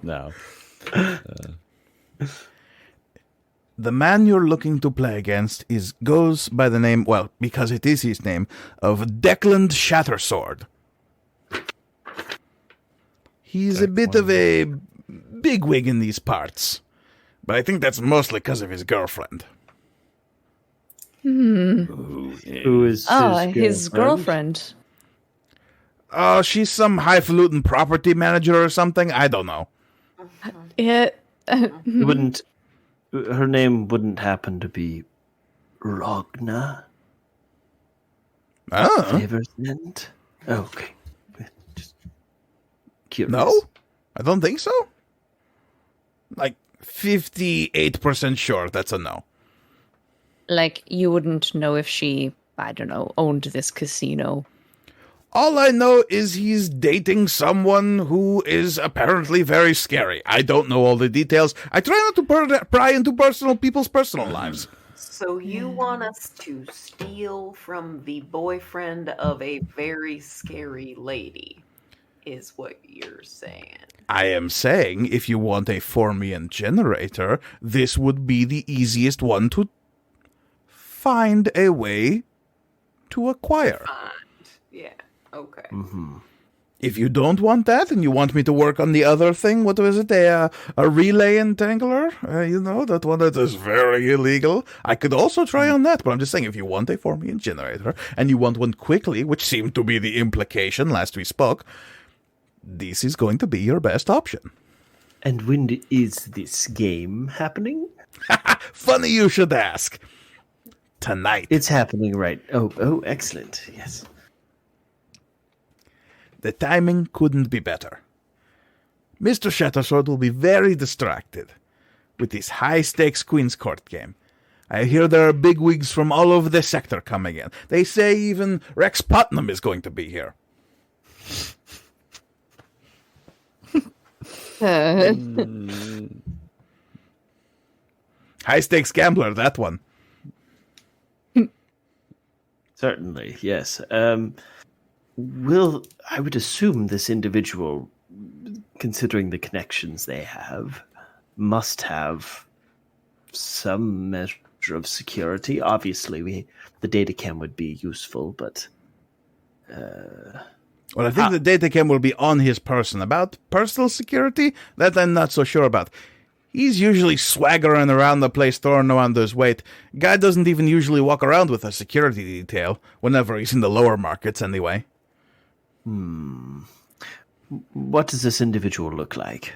No.
The man you're looking to play against goes by the name, well, because it is his name, of Declan Shattersword. He's a bit of a bigwig in these parts, but I think that's mostly because of his girlfriend.
Ooh, yeah.
Who is
his girlfriend.
Oh, she's some highfalutin property manager or something? I don't know.
Yeah.
Her name wouldn't happen to be Rogna?
Oh.
Faversment? Okay. Just curious.
No? I don't think so. Like 58% sure that's a no.
Like, you wouldn't know if she, I don't know, owned this casino.
All I know is he's dating someone who is apparently very scary. I don't know all the details. I try not to pry into people's personal lives.
So you want us to steal from the boyfriend of a very scary lady, is what you're saying.
I am saying if you want a Formian generator, this would be the easiest one to find a way to acquire.
Yeah, okay.
Mm-hmm.
If you don't want that and you want me to work on the other thing, what was it, a relay entangler? That one that is very illegal. I could also try on that, but I'm just saying if you want a Formian generator and you want one quickly, which seemed to be the implication last we spoke, this is going to be your best option.
And when is this game happening?
Funny you should ask. Tonight.
It's happening right. Oh, excellent. Yes.
The timing couldn't be better. Mr. Shattersword will be very distracted with this high-stakes Queen's Court game. I hear there are bigwigs from all over the sector coming in. They say even Rex Putnam is going to be here. High-stakes gambler, that one.
Certainly, yes. I would assume this individual, considering the connections they have, must have some measure of security. Obviously, the data cam would be useful, but...
Well, I think the data cam will be on his person. About personal security, that I'm not so sure about. He's usually swaggering around the place, throwing around his weight. Guy doesn't even usually walk around with a security detail, whenever he's in the lower markets anyway.
What does this individual look like?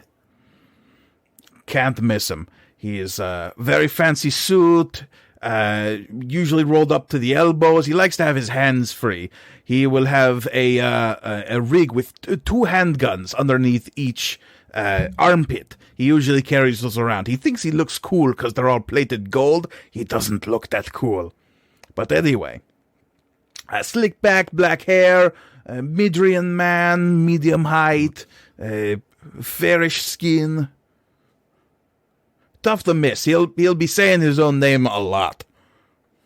Can't miss him. He is a very fancy suit, usually rolled up to the elbows. He likes to have his hands free. He will have a rig with two handguns underneath each armpit. He usually carries those around. He thinks he looks cool because they're all plated gold. He doesn't look that cool. But anyway, slick back, black hair, Midrian man, medium height, fairish skin. Tough to miss. He'll be saying his own name a lot.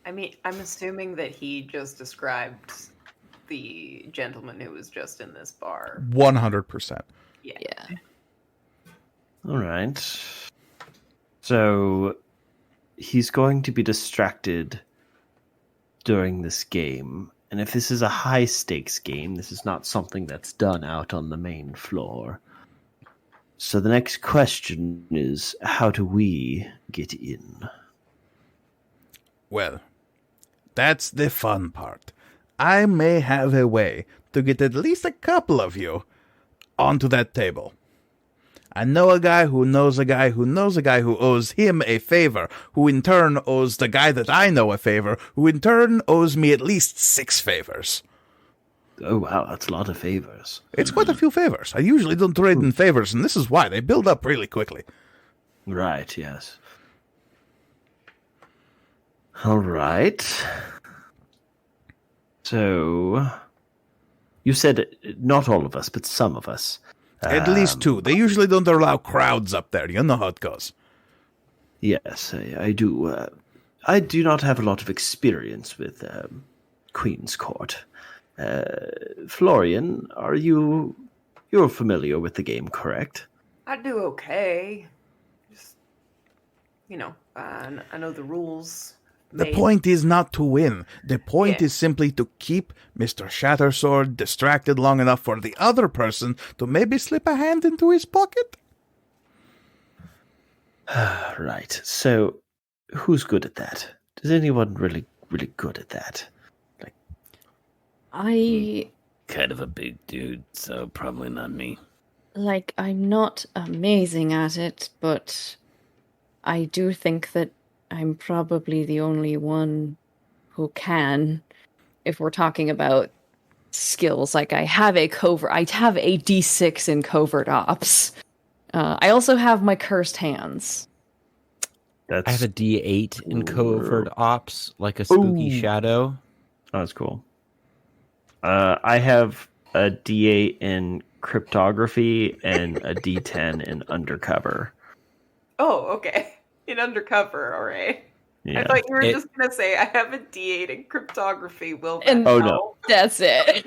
I mean, I'm assuming that he just described the gentleman who was just in this bar.
100%.
Yeah.
All right. So he's going to be distracted during this game. And if this is a high stakes game, this is not something that's done out on the main floor. So the next question is, how do we get in?
Well, that's the fun part. I may have a way to get at least a couple of you onto that table. I know a guy who knows a guy who knows a guy who owes him a favor, who in turn owes the guy that I know a favor, who in turn owes me at least 6 favors.
Oh, wow, that's a lot of favors.
It's quite a few favors. I usually don't trade in favors, and this is why. They build up really quickly.
Right, yes. All right. So, you said not all of us, but some of us.
At least 2. They usually don't allow crowds up there. You know how it goes.
Yes, I do. I do not have a lot of experience with Queen's Court. Florian, you're familiar with the game, correct?
I do okay. Just, I know the rules.
The point is not to win. The point
Yeah.
is simply to keep Mr. Shattersword distracted long enough for the other person to maybe slip a hand into his pocket.
Right. So, who's good at that? Is anyone really good at that?
I
Kind of a big dude, so probably not me.
I'm not amazing at it, but I do think that I'm probably the only one who can, if we're talking about skills. I have a D6 in covert ops. I also have my cursed hands.
I have a D8 in covert ops, like a spooky
Ooh.
shadow.
Oh, that's cool. I have a D8 in cryptography and a D10 in undercover.
Oh, okay. In undercover, all right.
Yeah.
I thought you were just gonna say I have a D8 in cryptography. Will that
And-
Oh,
help?
no.
That's it.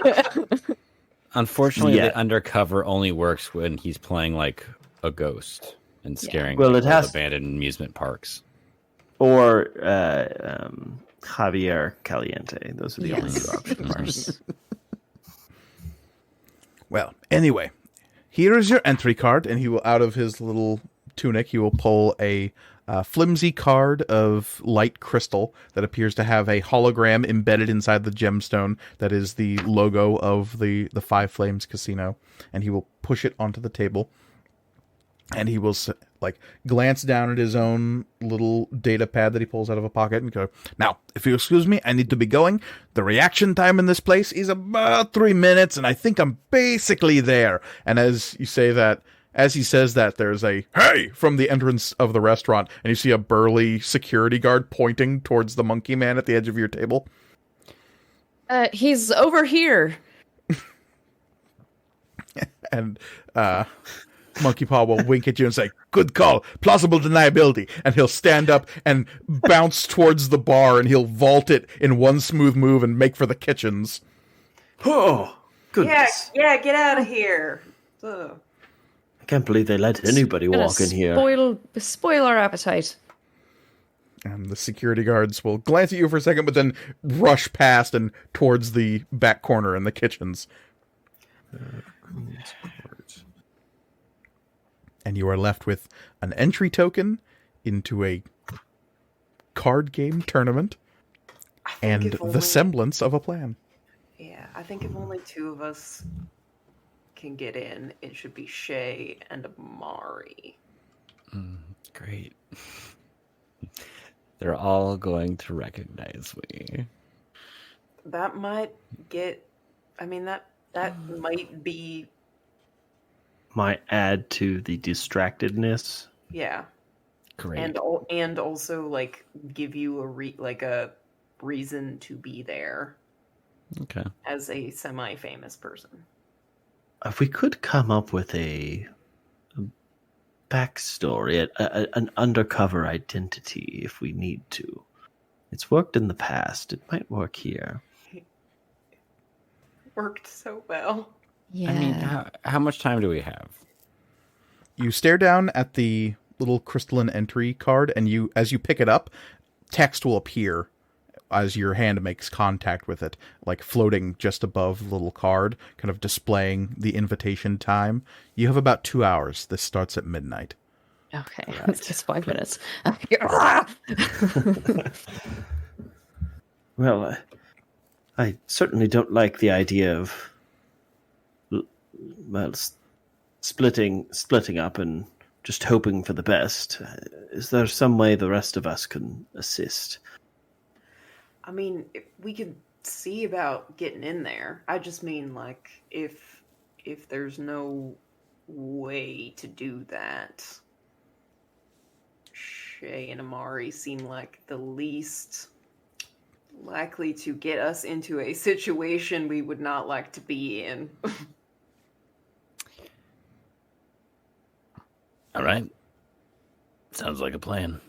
Unfortunately,
Yeah.
the undercover only works when he's playing like a ghost and scaring
Well, it
people at
has-
abandoned amusement parks.
Or Javier Caliente. Those are the only
Yes.
two options.
Well, anyway, here is your entry card, and he will, out of his little tunic, he will pull a flimsy card of light crystal that appears to have a hologram embedded inside the gemstone that is the logo of the Five Flames Casino, and he will push it onto the table, and he will glance down at his own little data pad that he pulls out of a pocket and go, "Now, if you excuse me, I need to be going. The reaction time in this place is about 3 minutes, and I think I'm basically there." And as he says that, there's a "Hey!" from the entrance of the restaurant, and you see a burly security guard pointing towards the monkey man at the edge of your table.
He's over here.
And Monkey Paw will wink at you and say, "Good call, plausible deniability." And he'll stand up and bounce towards the bar, and he'll vault it in one smooth move and make for the kitchens.
Oh, goodness.
Yeah, get out of here. Ugh.
I can't believe they let anybody
Gonna
walk in here.
Spoil our appetite.
And the security guards will glance at you for a second, but then rush past and towards the back corner in the kitchens. And you are left with an entry token into a card game tournament
I think
and
if
the
only-
semblance of a plan.
Yeah, I think if only 2 of us can get in, it should be Shay and Amari.
Great. They're all going to recognize me.
That might get. I mean, that might be
might add to the distractedness.
Yeah.
Great.
And also like give you a reason to be there
Okay.
as a semi-famous person.
If we could come up with a backstory, an undercover identity, if we need to. It's worked in the past. It might work here.
Worked so well.
Yeah.
I mean, how much time do we have?
You stare down at the little crystalline entry card, and as you pick it up, text will appear as your hand makes contact with it, like floating just above the little card, kind of displaying the invitation time. You have about 2 hours. This starts at midnight.
Okay,
Right.
it's just 5 minutes.
Well, I certainly don't like the idea of splitting up and just hoping for the best. Is there some way the rest of us can assist?
I mean, we could see about getting in there. I just mean, like, if there's no way to do that, Shay and Amari seem like the least likely to get us into a situation we would not like to be in.
All right. Sounds like a plan.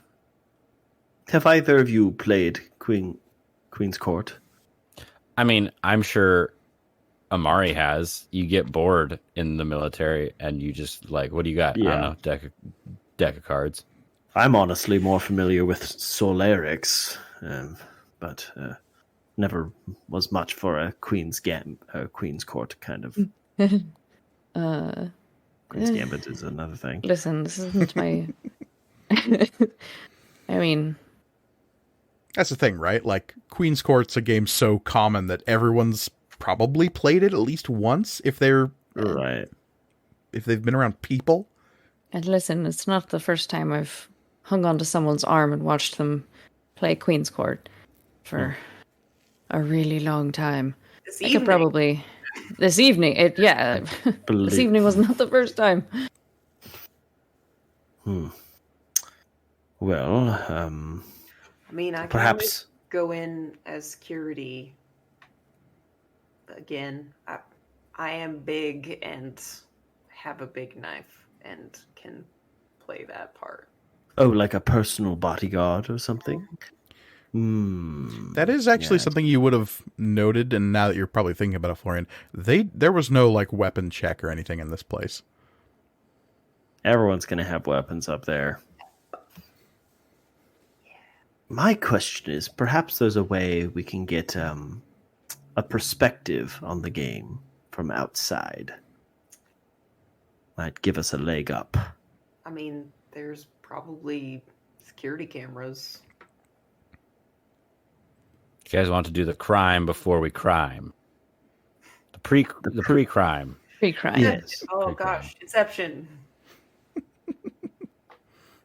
Have either of you played Queen's Court?
I mean, I'm sure Amari has. You get bored in the military, and you just like, what do you got? I
Yeah.
don't know, deck of cards.
I'm honestly more familiar with Solarix, but never was much for a Queen's Court kind of. Queen's Gambit is another thing.
Listen, this isn't my. I mean,
That's the thing, right? Like, Queen's Court's a game so common that everyone's probably played it at least once if they've
Right.
been around people.
and listen, it's not the first time I've hung onto someone's arm and watched them play Queen's Court for a really long time.
This
I could
evening,
probably this evening. This evening was not the first time.
Well,
I mean, I can
perhaps.
always go in as security. Again, I am big and have a big knife and can play that part.
Oh, like a personal bodyguard or something?
That is actually
Yeah.
something you would have noted, and now that you're probably thinking about it, Florian, there was no, like, weapon check or anything in this place.
Everyone's going to have weapons up there. My question is, perhaps there's a way we can get a perspective on the game from outside. Might give us a leg up.
I mean, there's probably security cameras.
You guys want to do the crime before we crime? The pre-crime.
Pre-crime.
Yes.
Oh
Pre-crime.
gosh, Inception.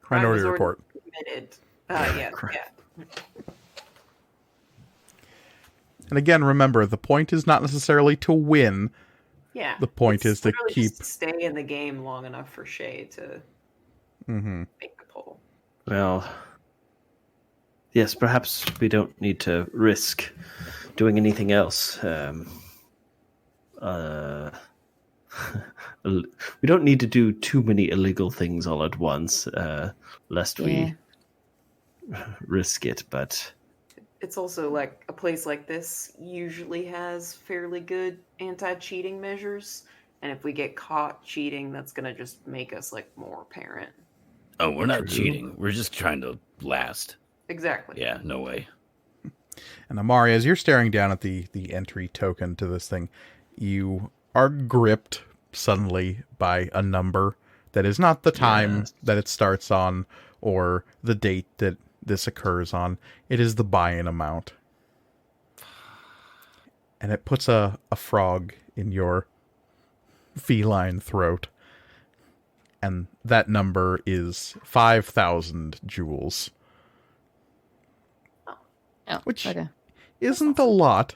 Crime
Minority
was already
Report.
committed. Yeah.
And again, remember, the point is not necessarily to win.
Yeah.
The point is to
literally
keep-
just stay in the game long enough for Shay to make the pull.
Well, yes, perhaps we don't need to risk doing anything else. We don't need to do too many illegal things all at once, lest we risk it. But
It's also like a place like this usually has fairly good anti-cheating measures, and if we get caught cheating, that's gonna just make us like more apparent.
Oh, we're not
True.
cheating. We're just trying to last.
Exactly.
Yeah, no way.
And Amari, as you're staring down at the entry token to this thing, you are gripped suddenly by a number that is not the time
Yes.
that it starts on or the date that this occurs on. It is the buy-in amount. And it puts a frog in your feline throat. And that number is 5,000 jewels.
Oh,
Which-
okay.
Isn't a lot,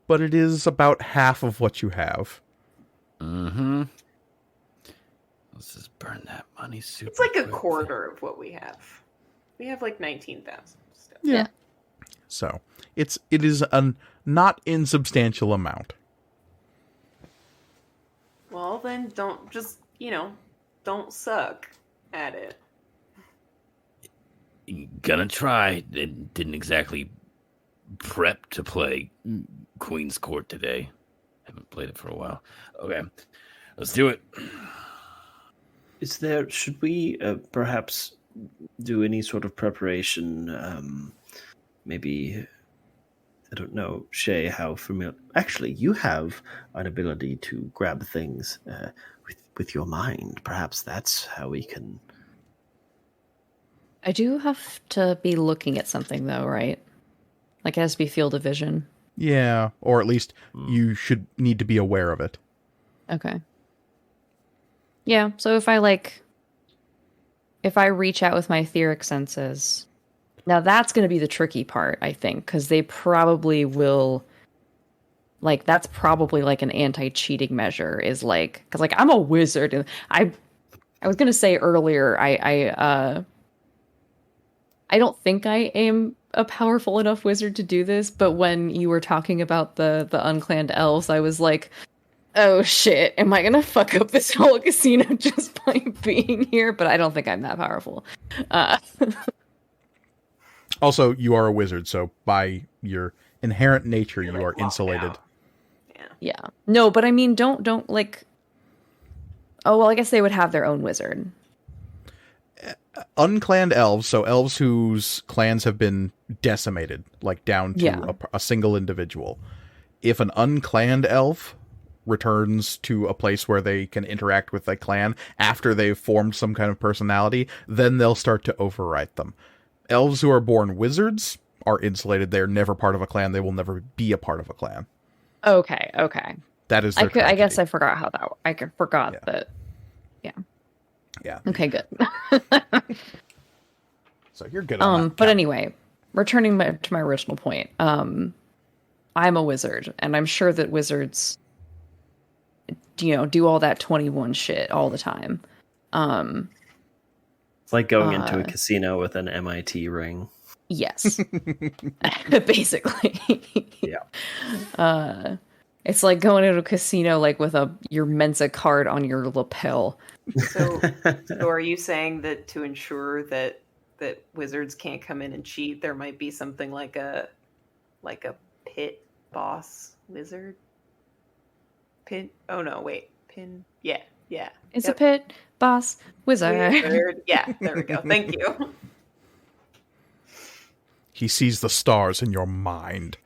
but it is about half of what you have.
Mm-hmm.
Let's just burn that money super
It's like a
quick.
quarter of what we have. We have like 19,000 still.
Yeah.
So it is a not insubstantial amount.
Well, then don't just, don't suck at it.
Gonna try. Didn't exactly prep to play Queen's Court today. Haven't played it for a while. Okay, let's do it.
Should we perhaps do any sort of preparation? Maybe, I don't know, Shay, how familiar. Actually, you have an ability to grab things with your mind. Perhaps that's how we can.
I do have to be looking at something though, right? Like it has to be field of vision.
Yeah, or at least you should need to be aware of it.
Okay. Yeah, so if I reach out with my etheric senses, now that's going to be the tricky part, I think, because they probably will, that's probably like an anti-cheating measure, is because I'm a wizard, and I was going to say earlier, I don't think I am a powerful enough wizard to do this, but when you were talking about the unclanned elves, I was like, oh shit, am I gonna fuck up this whole casino just by being here? But I don't think I'm that powerful.
Also, you are a wizard, so by your inherent nature,
You're,
you are
locked
insulated.
out. Yeah.
Yeah. No, but I mean, don't oh, well, I guess they would have their own wizard.
Unclanned elves, so elves whose clans have been decimated, down to
Yeah.
a single individual. If an unclanned elf returns to a place where they can interact with a clan after they've formed some kind of personality, then they'll start to overwrite them. Elves who are born wizards are insulated. They're never part of a clan. They will never be a part of a clan.
Okay.
That is their
I guess
tragedy.
I forgot how that. I forgot
Yeah.
that.
Yeah.
Okay, good.
So you're good on that.
But anyway, returning to my original point, I'm a wizard, and I'm sure that wizards, do all that 21 shit all the time.
It's like going into a casino with an MIT ring.
Yes, basically.
Yeah.
It's like going into a casino with your Mensa card on your lapel.
So are you saying that to ensure that wizards can't come in and cheat, there might be something like a pit boss wizard? Pin? Oh no, wait. Pin? Yeah.
It's
Yep.
a pit boss wizard.
Wizard. Yeah, there we go. Thank you.
He sees the stars in your mind.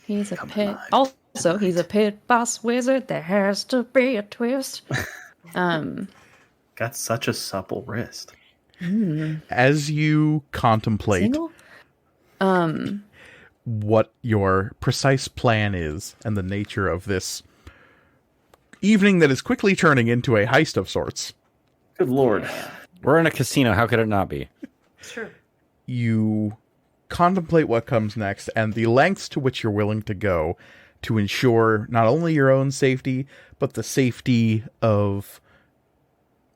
He's a
Come
pit.
alive.
Also, he's a pit boss wizard. There has to be a twist.
Got such a supple wrist.
As you contemplate
Single?
what your precise plan is and the nature of this evening that is quickly turning into a heist of sorts,
Good lord.
We're in a casino. How could it not be?
Sure.
you contemplate what comes next and the lengths to which you're willing to go to ensure not only your own safety, but the safety of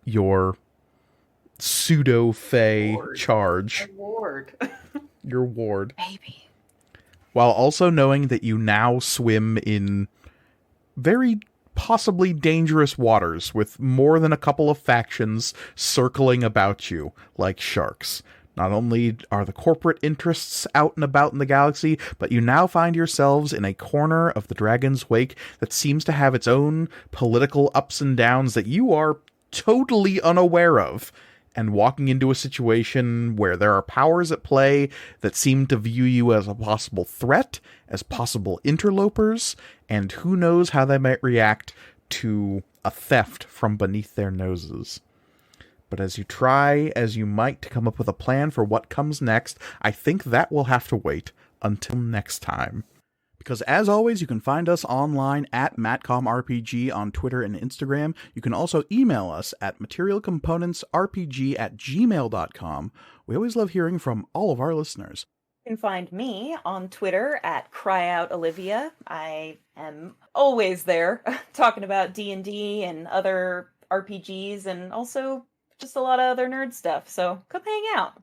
your pseudo-fae
Ward.
charge,
Award.
your ward,
Baby.
while also knowing that you now swim in very possibly dangerous waters with more than a couple of factions circling about you like sharks. Not only are the corporate interests out and about in the galaxy, but you now find yourselves in a corner of the Dragon's Wake that seems to have its own political ups and downs that you are totally unaware of, and walking into a situation where there are powers at play that seem to view you as a possible threat, as possible interlopers, and who knows how they might react to a theft from beneath their noses. But as you try, as you might, to come up with a plan for what comes next, I think that will have to wait until next time. Because as always, you can find us online at MatcomRPG on Twitter and Instagram. You can also email us at materialcomponentsrpg@gmail.com. We always love hearing from all of our listeners.
can find me on Twitter at CryOutOlivia. I am always there talking about D&D and other RPGs and also just a lot of other nerd stuff. So come hang out.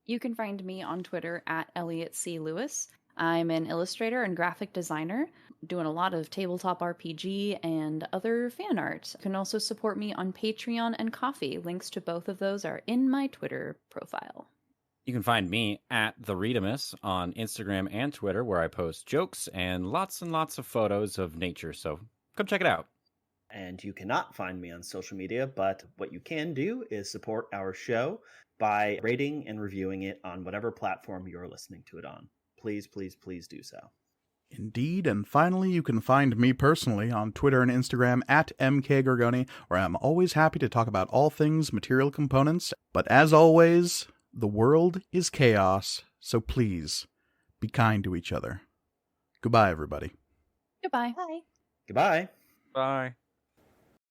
You can find me on Twitter at Elliot C. Lewis. I'm an illustrator and graphic designer, doing a lot of tabletop RPG and other fan art. You can also support me on Patreon and Ko-fi. Links to both of those are in my Twitter profile.
You can find me at The Readimus on Instagram and Twitter, where I post jokes and lots of photos of nature. So come check it out.
And you cannot find me on social media, but what you can do is support our show by rating and reviewing it on whatever platform you're listening to it on. Please, please, please do so.
Indeed, and finally, you can find me personally on Twitter and Instagram at MKGorgoni, where I'm always happy to talk about all things material components. But as always, the world is chaos, so please, be kind to each other. Goodbye, everybody.
Goodbye.
Bye.
Goodbye.
Bye.